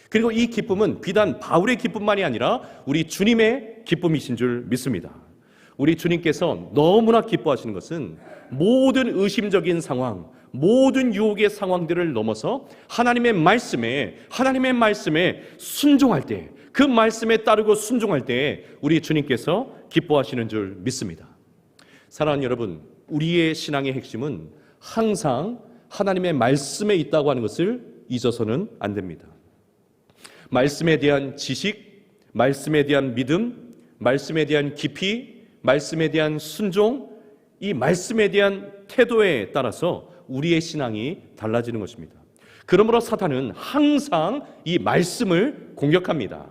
그리고 이 기쁨은 비단 바울의 기쁨만이 아니라 우리 주님의 기쁨이신 줄 믿습니다. 우리 주님께서 너무나 기뻐하시는 것은 모든 의심적인 상황, 모든 유혹의 상황들을 넘어서 하나님의 말씀에 순종할 때, 그 말씀에 따르고 순종할 때 우리 주님께서 기뻐하시는 줄 믿습니다. 사랑하는 여러분, 우리의 신앙의 핵심은 항상 하나님의 말씀에 있다고 하는 것을 잊어서는 안 됩니다. 말씀에 대한 지식, 말씀에 대한 믿음, 말씀에 대한 깊이, 말씀에 대한 순종, 이 말씀에 대한 태도에 따라서 우리의 신앙이 달라지는 것입니다. 그러므로 사탄은 항상 이 말씀을 공격합니다.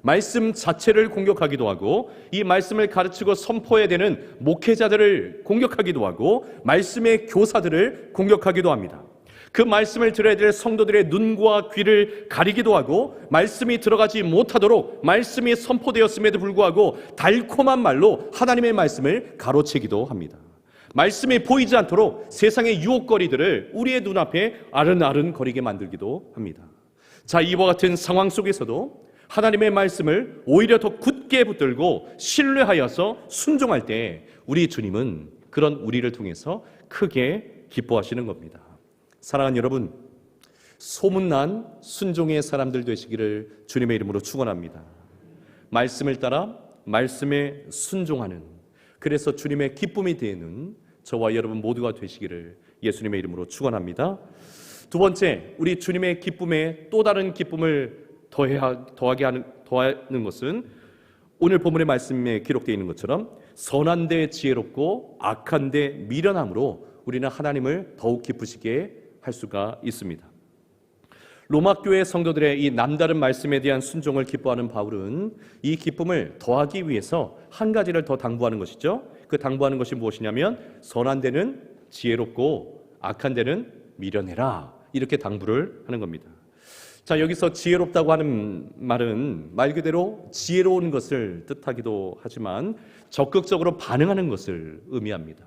말씀 자체를 공격하기도 하고 이 말씀을 가르치고 선포해야 되는 목회자들을 공격하기도 하고 말씀의 교사들을 공격하기도 합니다. 그 말씀을 들어야 될 성도들의 눈과 귀를 가리기도 하고 말씀이 들어가지 못하도록 말씀이 선포되었음에도 불구하고 달콤한 말로 하나님의 말씀을 가로채기도 합니다. 말씀이 보이지 않도록 세상의 유혹거리들을 우리의 눈앞에 아른아른거리게 만들기도 합니다. 자, 이와 같은 상황 속에서도 하나님의 말씀을 오히려 더 굳게 붙들고 신뢰하여서 순종할 때 우리 주님은 그런 우리를 통해서 크게 기뻐하시는 겁니다. 사랑하는 여러분, 소문난 순종의 사람들 되시기를 주님의 이름으로 축원합니다. 말씀을 따라 말씀에 순종하는, 그래서 주님의 기쁨이 되는 저와 여러분 모두가 되시기를 예수님의 이름으로 축원합니다. 두 번째, 우리 주님의 기쁨에 또 다른 기쁨을 더하는 것은 오늘 본문의 말씀에 기록되어 있는 것처럼 선한데 지혜롭고 악한데 미련함으로 우리는 하나님을 더욱 기쁘시게 할 수가 있습니다. 로마 교회 성도들의 이 남다른 말씀에 대한 순종을 기뻐하는 바울은 이 기쁨을 더하기 위해서 한 가지를 더 당부하는 것이죠. 그 당부하는 것이 무엇이냐면 선한 데는 지혜롭고 악한 데는 미련해라, 이렇게 당부를 하는 겁니다. 자, 여기서 지혜롭다고 하는 말은 말 그대로 지혜로운 것을 뜻하기도 하지만 적극적으로 반응하는 것을 의미합니다.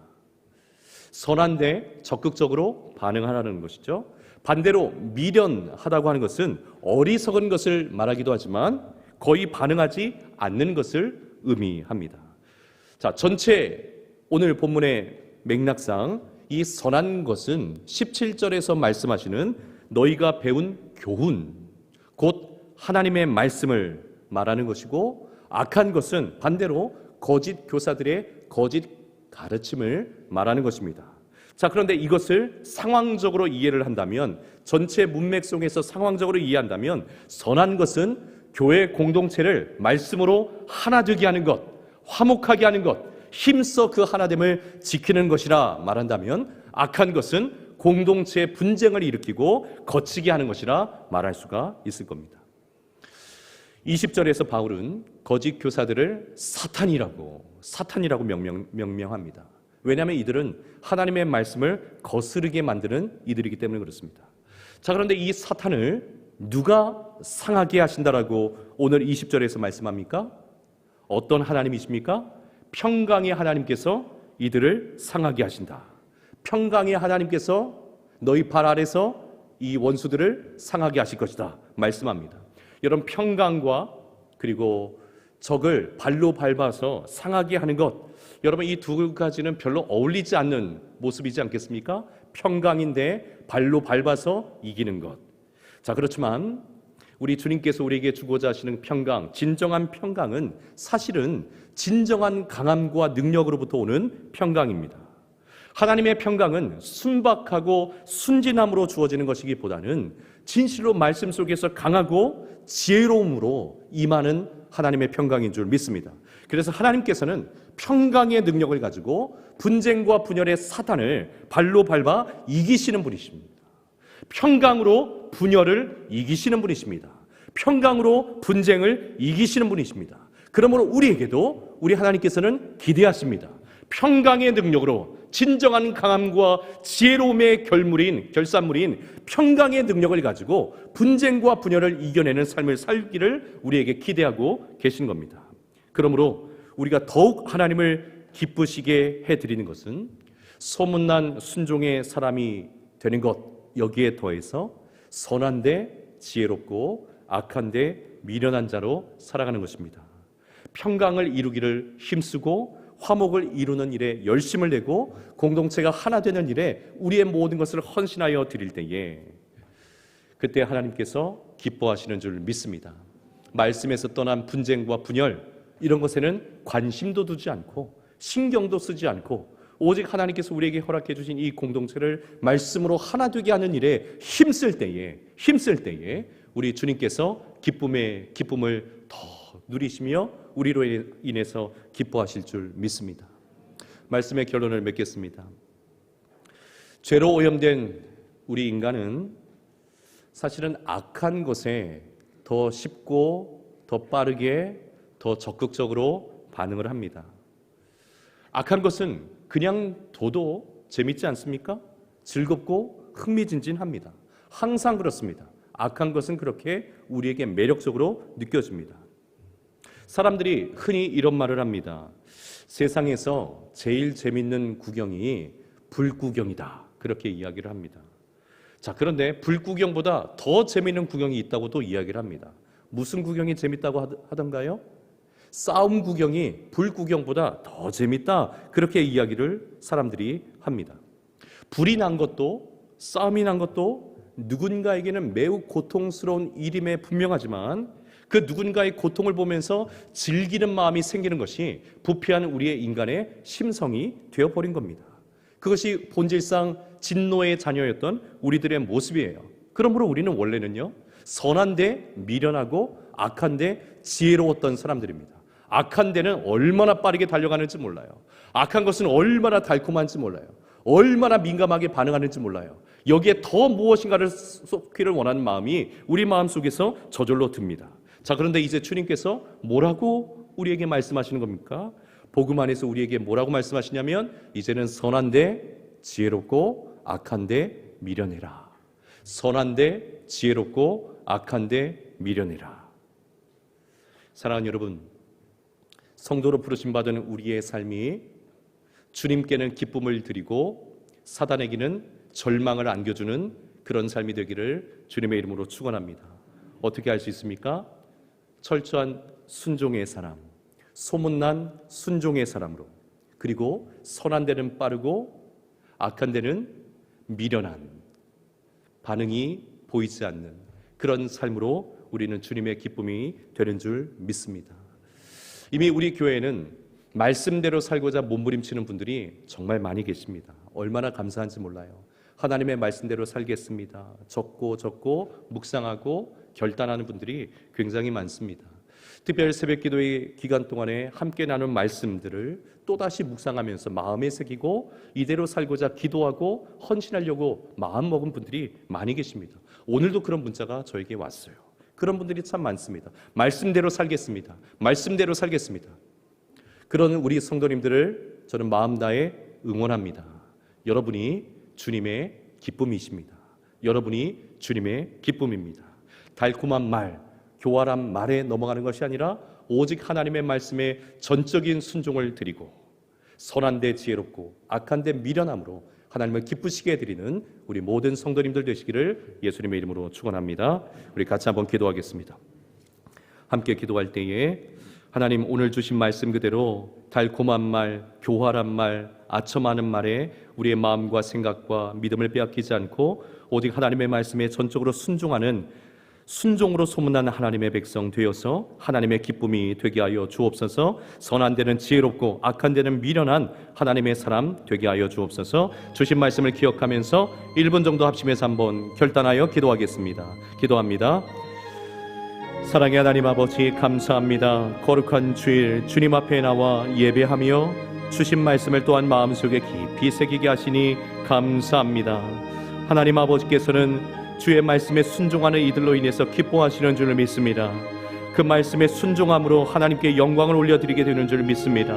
선한데 적극적으로 반응하라는 것이죠. 반대로 미련하다고 하는 것은 어리석은 것을 말하기도 하지만 거의 반응하지 않는 것을 의미합니다. 자, 전체 오늘 본문의 맥락상 이 선한 것은 17절에서 말씀하시는 너희가 배운 교훈, 곧 하나님의 말씀을 말하는 것이고, 악한 것은 반대로 거짓 교사들의 거짓 가르침을 말하는 것입니다. 자, 그런데 이것을 상황적으로 이해를 한다면, 전체 문맥 속에서 상황적으로 이해한다면 선한 것은 교회 공동체를 말씀으로 하나 되게 하는 것, 화목하게 하는 것, 힘써 그 하나됨을 지키는 것이라 말한다면, 악한 것은 공동체의 분쟁을 일으키고 거치게 하는 것이라 말할 수가 있을 겁니다. 20절에서 바울은 거짓 교사들을 사탄이라고 명명합니다. 왜냐하면 이들은 하나님의 말씀을 거스르게 만드는 이들이기 때문에 그렇습니다. 자, 그런데 이 사탄을 누가 상하게 하신다라고 오늘 20절에서 말씀합니까? 어떤 하나님이십니까? 평강의 하나님께서 이들을 상하게 하신다. 평강의 하나님께서 너희 발 아래서 이 원수들을 상하게 하실 것이다 말씀합니다. 여러분, 평강과 그리고 적을 발로 밟아서 상하게 하는 것, 여러분 이 두 가지는 별로 어울리지 않는 모습이지 않겠습니까? 평강인데 발로 밟아서 이기는 것. 자, 그렇지만 우리 주님께서 우리에게 주고자 하시는 평강, 진정한 평강은 사실은 진정한 강함과 능력으로부터 오는 평강입니다. 하나님의 평강은 순박하고 순진함으로 주어지는 것이기보다는 진실로 말씀 속에서 강하고 지혜로움으로 임하는 하나님의 평강인 줄 믿습니다. 그래서 하나님께서는 평강의 능력을 가지고 분쟁과 분열의 사탄을 발로 밟아 이기시는 분이십니다. 평강으로 분열을 이기시는 분이십니다. 평강으로 분쟁을 이기시는 분이십니다. 그러므로 우리에게도 우리 하나님께서는 기대하십니다. 평강의 능력으로 진정한 강함과 지혜로움의 결산물인 평강의 능력을 가지고 분쟁과 분열을 이겨내는 삶을 살기를 우리에게 기대하고 계신 겁니다. 그러므로 우리가 더욱 하나님을 기쁘시게 해드리는 것은 소문난 순종의 사람이 되는 것, 여기에 더해서 선한데 지혜롭고 악한데 미련한 자로 살아가는 것입니다. 평강을 이루기를 힘쓰고 화목을 이루는 일에 열심을 내고 공동체가 하나 되는 일에 우리의 모든 것을 헌신하여 드릴 때에 그때 하나님께서 기뻐하시는 줄 믿습니다. 말씀에서 떠난 분쟁과 분열, 이런 것에는 관심도 두지 않고 신경도 쓰지 않고 오직 하나님께서 우리에게 허락해 주신 이 공동체를 말씀으로 하나 되게 하는 일에 힘쓸 때에 우리 주님께서 기쁨을 더 누리시며 우리로 인해서 기뻐하실 줄 믿습니다. 말씀의 결론을 맺겠습니다. 죄로 오염된 우리 인간은 사실은 악한 것에 더 쉽고 더 빠르게 더 적극적으로 반응을 합니다. 악한 것은 그냥 둬도 재밌지 않습니까? 즐겁고 흥미진진합니다. 항상 그렇습니다. 악한 것은 그렇게 우리에게 매력적으로 느껴집니다. 사람들이 흔히 이런 말을 합니다. 세상에서 제일 재밌는 구경이 불구경이다. 그렇게 이야기를 합니다. 자, 그런데 불구경보다 더 재밌는 구경이 있다고도 이야기를 합니다. 무슨 구경이 재밌다고 하던가요? 싸움 구경이 불구경보다 더 재밌다. 그렇게 이야기를 사람들이 합니다. 불이 난 것도 싸움이 난 것도 누군가에게는 매우 고통스러운 일임에 분명하지만 그 누군가의 고통을 보면서 즐기는 마음이 생기는 것이 부패한 우리의 인간의 심성이 되어버린 겁니다. 그것이 본질상 진노의 자녀였던 우리들의 모습이에요. 그러므로 우리는 원래는요, 선한데 미련하고 악한데 지혜로웠던 사람들입니다. 악한 데는 얼마나 빠르게 달려가는지 몰라요. 악한 것은 얼마나 달콤한지 몰라요. 얼마나 민감하게 반응하는지 몰라요. 여기에 더 무엇인가를 쏟기를 원하는 마음이 우리 마음속에서 저절로 듭니다. 자, 그런데 이제 주님께서 뭐라고 우리에게 말씀하시는 겁니까? 복음 안에서 우리에게 뭐라고 말씀하시냐면 이제는 선한데 지혜롭고 악한데 미련해라. 선한데 지혜롭고 악한데 미련해라. 사랑하는 여러분, 성도로 부르심받은 우리의 삶이 주님께는 기쁨을 드리고 사단에게는 절망을 안겨주는 그런 삶이 되기를 주님의 이름으로 축원합니다. 어떻게 할 수 있습니까? 철저한 순종의 사람, 소문난 순종의 사람으로, 그리고 선한 데는 빠르고 악한 데는 미련한, 반응이 보이지 않는 그런 삶으로 우리는 주님의 기쁨이 되는 줄 믿습니다. 이미 우리 교회에는 말씀대로 살고자 몸부림치는 분들이 정말 많이 계십니다. 얼마나 감사한지 몰라요. 하나님의 말씀대로 살겠습니다. 적고 묵상하고 결단하는 분들이 굉장히 많습니다. 특별 새벽기도의 기간 동안에 함께 나눈 말씀들을 또다시 묵상하면서 마음에 새기고 이대로 살고자 기도하고 헌신하려고 마음먹은 분들이 많이 계십니다. 오늘도 그런 문자가 저에게 왔어요. 그런 분들이 참 많습니다. 말씀대로 살겠습니다. 말씀대로 살겠습니다. 그런 우리 성도님들을 저는 마음 다해 응원합니다. 여러분이 주님의 기쁨이십니다. 여러분이 주님의 기쁨입니다. 달콤한 말, 교활한 말에 넘어가는 것이 아니라 오직 하나님의 말씀에 전적인 순종을 드리고 선한데 지혜롭고 악한데 미련함으로 하나님을 기쁘시게 해드리는 우리 모든 성도님들 되시기를 예수님의 이름으로 축원합니다. 우리 같이 한번 기도하겠습니다. 함께 기도할 때에 하나님, 오늘 주신 말씀 그대로 달콤한 말, 교활한 말, 아첨하는 말에 우리의 마음과 생각과 믿음을 빼앗기지 않고 오직 하나님의 말씀에 전적으로 순종으로 소문난 하나님의 백성 되어서 하나님의 기쁨이 되게 하여 주옵소서. 선한 데는 지혜롭고 악한 데는 미련한 하나님의 사람 되게 하여 주옵소서. 주신 말씀을 기억하면서 1분 정도 합심해서 한번 결단하여 기도하겠습니다. 기도합니다. 사랑의 하나님 아버지, 감사합니다. 거룩한 주일 주님 앞에 나와 예배하며 주신 말씀을 또한 마음속에 깊이 새기게 하시니 감사합니다. 하나님 아버지께서는 주의 말씀에 순종하는 이들로 인해서 기뻐하시는 줄 믿습니다. 그 말씀에 순종함으로 하나님께 영광을 올려드리게 되는 줄 믿습니다.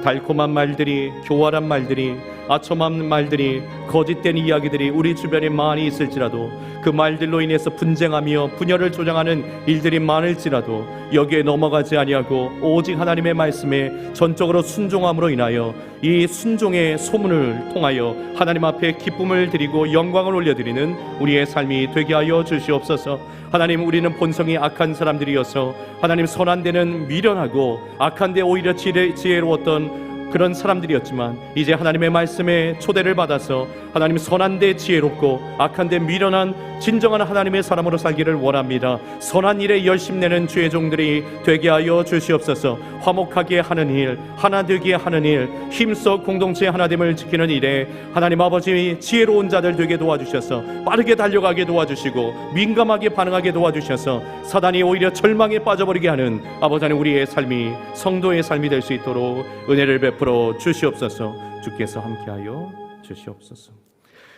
달콤한 말들이, 교활한 말들이, 아첨한 말들이, 거짓된 이야기들이 우리 주변에 많이 있을지라도 그 말들로 인해서 분쟁하며 분열을 조장하는 일들이 많을지라도 여기에 넘어가지 아니하고 오직 하나님의 말씀에 전적으로 순종함으로 인하여 이 순종의 소문을 통하여 하나님 앞에 기쁨을 드리고 영광을 올려드리는 우리의 삶이 되게 하여 주시옵소서. 하나님, 우리는 본성이 악한 사람들이어서 하나님 선한 데는 미련하고 악한 데 오히려 지혜로웠던 그런 사람들이었지만 이제 하나님의 말씀에 초대를 받아서 하나님 선한 데 지혜롭고 악한 데 미련한 진정한 하나님의 사람으로 살기를 원합니다. 선한 일에 열심내는 주의 종들이 되게 하여 주시옵소서. 화목하게 하는 일, 하나 되게 하는 일, 힘써 공동체 하나됨을 지키는 일에 하나님 아버지 지혜로운 자들 되게 도와주셔서 빠르게 달려가게 도와주시고 민감하게 반응하게 도와주셔서 사단이 오히려 절망에 빠져버리게 하는 아버지 하나님, 우리의 삶이 성도의 삶이 될 수 있도록 은혜를 베풀어 주시옵소서. 주께서 함께하여 주시옵소서.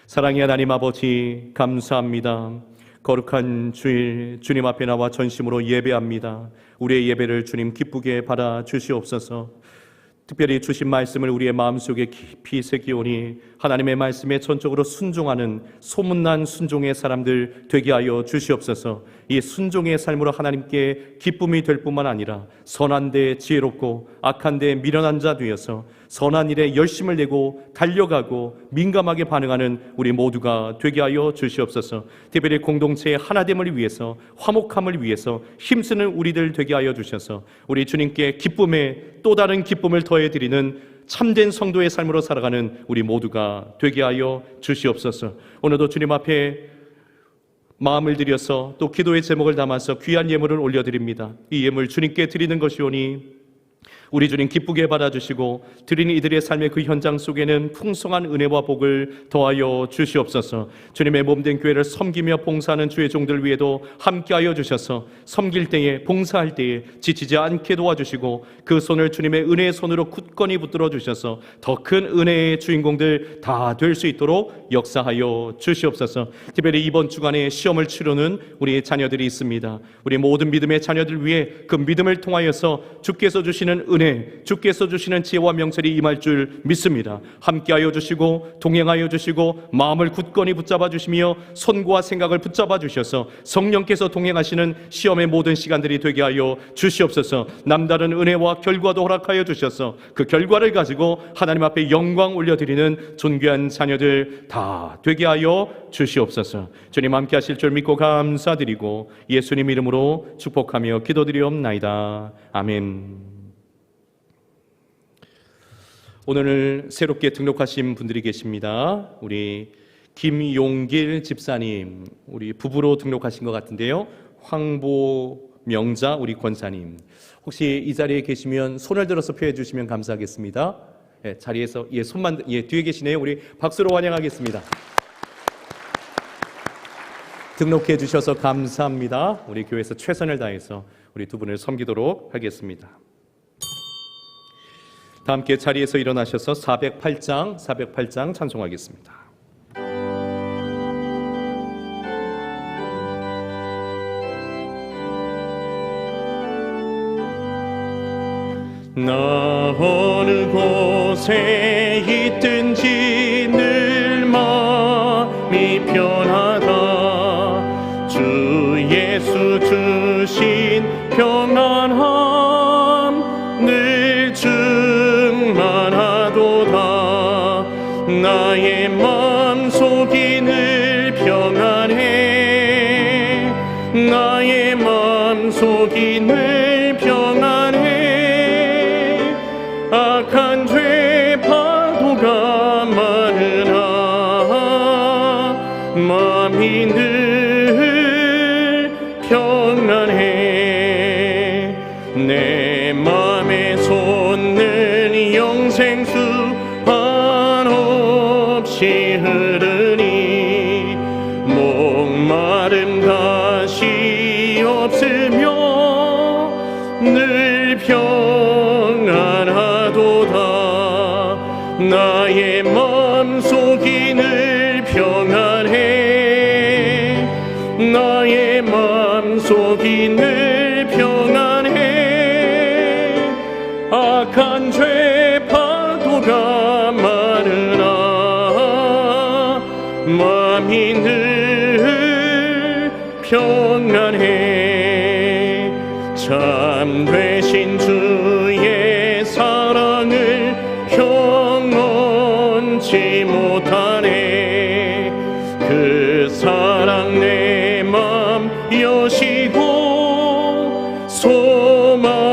사랑의 하나님 아버지, 감사합니다. 거룩한 주일 주님 앞에 나와 전심으로 예배합니다. 우리의 예배를 주님 기쁘게 받아 주시옵소서. 특별히 주신 말씀을 우리의 마음속에 깊이 새기오니 하나님의 말씀에 전적으로 순종하는 소문난 순종의 사람들 되게 하여 주시옵소서. 이 순종의 삶으로 하나님께 기쁨이 될 뿐만 아니라 선한 데 지혜롭고 악한 데 미련한 자 되어서 선한 일에 열심을 내고 달려가고 민감하게 반응하는 우리 모두가 되게 하여 주시옵소서. 특별히 공동체의 하나됨을 위해서, 화목함을 위해서 힘쓰는 우리들 되게 하여 주셔서 우리 주님께 기쁨에 또 다른 기쁨을 더해드리는 참된 성도의 삶으로 살아가는 우리 모두가 되게 하여 주시옵소서. 오늘도 주님 앞에 마음을 들여서 또 기도의 제목을 담아서 귀한 예물을 올려드립니다. 이 예물 주님께 드리는 것이오니 우리 주님 기쁘게 받아주시고 드린 이들의 삶의 그 현장 속에는 풍성한 은혜와 복을 더하여 주시옵소서. 주님의 몸된 교회를 섬기며 봉사하는 주의 종들 위에도 함께하여 주셔서 섬길 때에, 봉사할 때에 지치지 않게 도와주시고 그 손을 주님의 은혜의 손으로 굳건히 붙들어 주셔서 더 큰 은혜의 주인공들 다 될 수 있도록 역사하여 주시옵소서. 특별히 이번 주간에 시험을 치르는 우리의 자녀들이 있습니다. 우리 모든 믿음의 자녀들 위해 그 믿음을 통하여서 주께서 주시는 은혜, 주께서 주시는 지혜와 명철이 임할 줄 믿습니다. 함께하여 주시고 동행하여 주시고 마음을 굳건히 붙잡아 주시며 손과 생각을 붙잡아 주셔서 성령께서 동행하시는 시험의 모든 시간들이 되게 하여 주시옵소서. 남다른 은혜와 결과도 허락하여 주셔서 그 결과를 가지고 하나님 앞에 영광 올려드리는 존귀한 자녀들 다 되게 하여 주시옵소서. 주님 함께 하실 줄 믿고 감사드리고 예수님 이름으로 축복하며 기도드리옵나이다. 아멘. 오늘 새롭게 등록하신 분들이 계십니다. 우리 김용길 집사님, 우리 부부로 등록하신 것 같은데요. 황보명자 우리 권사님, 혹시 이 자리에 계시면 손을 들어서 표해 주시면 감사하겠습니다. 예, 자리에서 손만 뒤에 계시네요. 우리 박수로 환영하겠습니다. 등록해 주셔서 감사합니다. 우리 교회에서 최선을 다해서 우리 두 분을 섬기도록 하겠습니다. 다 함께 자리에서 일어나셔서 408장 찬송하겠습니다. 나 어느 곳에 있든지 늘 마음이 편하다. 주 예수 주신 평안함 늘 충만하도다. 나의 마음속이 늘 평안해. 나의 마음속이 늘 평안해. 악한 죄 파도가 많으나 마음이 늘 평안해. 내 맘에 솟는 영생수 한없이 흐르니 목마름 다시 없으며 늘 평안하도다. 나의 마음속이 늘 평안해. 나의 마음속이 늘 평안해. 악한 죄 파도가 많으나 마음이 늘 평안해. 참 되신 주의 사랑을 경험치 못하네. 그 사랑 내 맘 여시고 소망을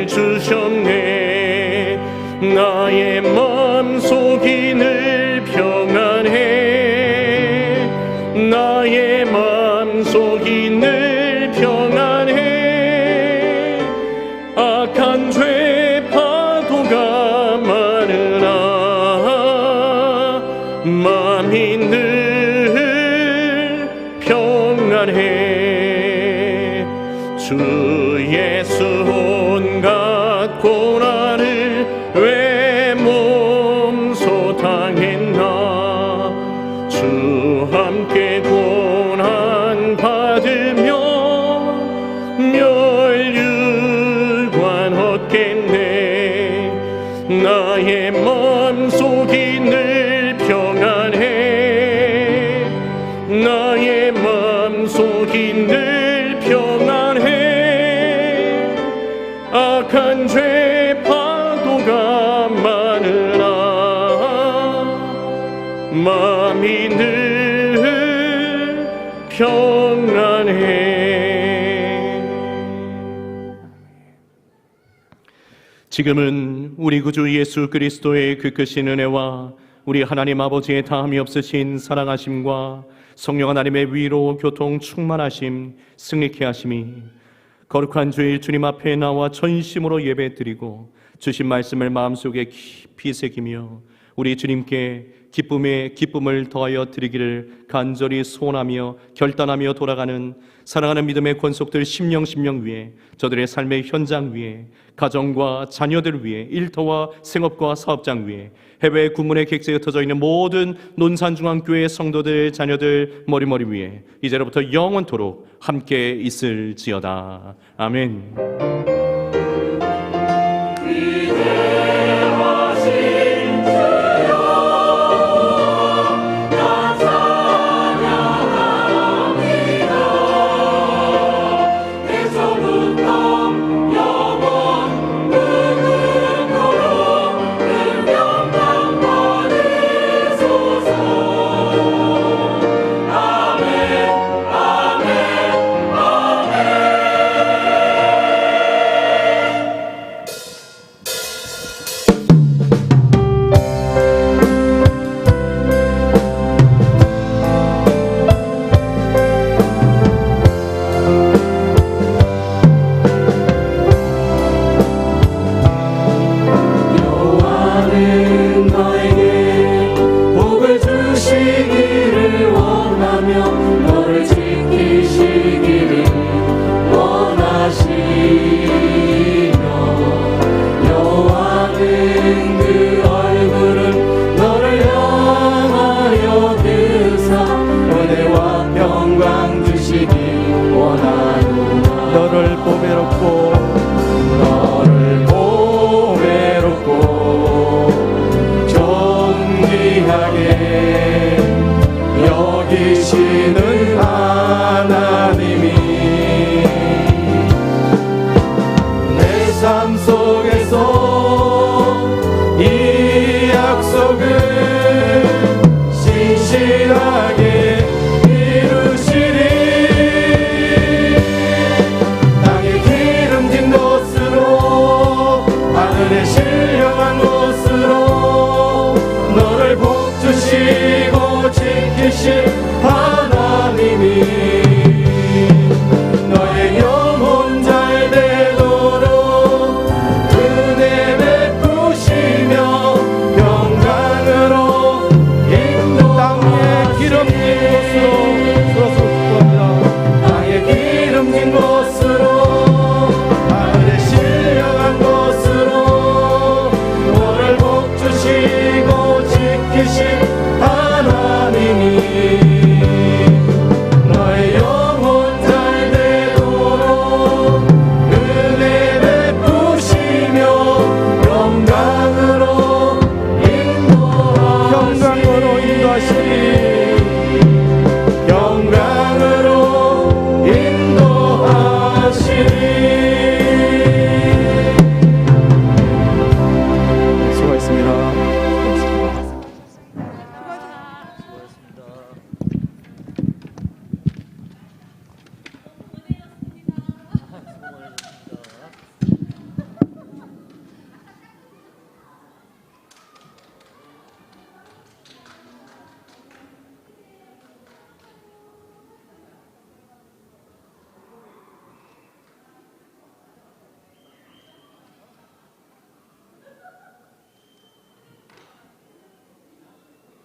주셨네. 나의 마음속이 늘 평안해. 나의 마음속이 늘 평안해. 악한 죄 파도가 많으나 마음이 늘 평안해. 주 예수 온갖 고난을 왜 몸소 당했나. 주 함께 고난 받으며 멸류관 얻겠네. 나의 마음속이 늘 평안해. 나의 마음속이 늘 평안해. 악한 죄 파도가 많으나 마음이 늘 평안해. 지금은 우리 구주 예수 그리스도의 그 크신 은혜와 우리 하나님 아버지의 다함이 없으신 사랑하심과 성령 하나님의 위로 교통 충만하심 승리케 하심이 거룩한 주일 주님 앞에 나와 전심으로 예배드리고 주신 말씀을 마음속에 깊이 새기며 우리 주님께 기쁨에 기쁨을 더하여 드리기를 간절히 소원하며 결단하며 돌아가는 사랑하는 믿음의 권속들 심령 위에 저들의 삶의 현장 위에 가정과 자녀들 위에 일터와 생업과 사업장 위에 해외 군문의 객지에 흩어져 있는 모든 논산중앙교회 성도들 자녀들 머리머리 위에 이제로부터 영원토록 함께 있을지어다. 아멘. 속에서 이 약속을 신실하게 이루시리. 땅에 기름진 것으로 하늘의 실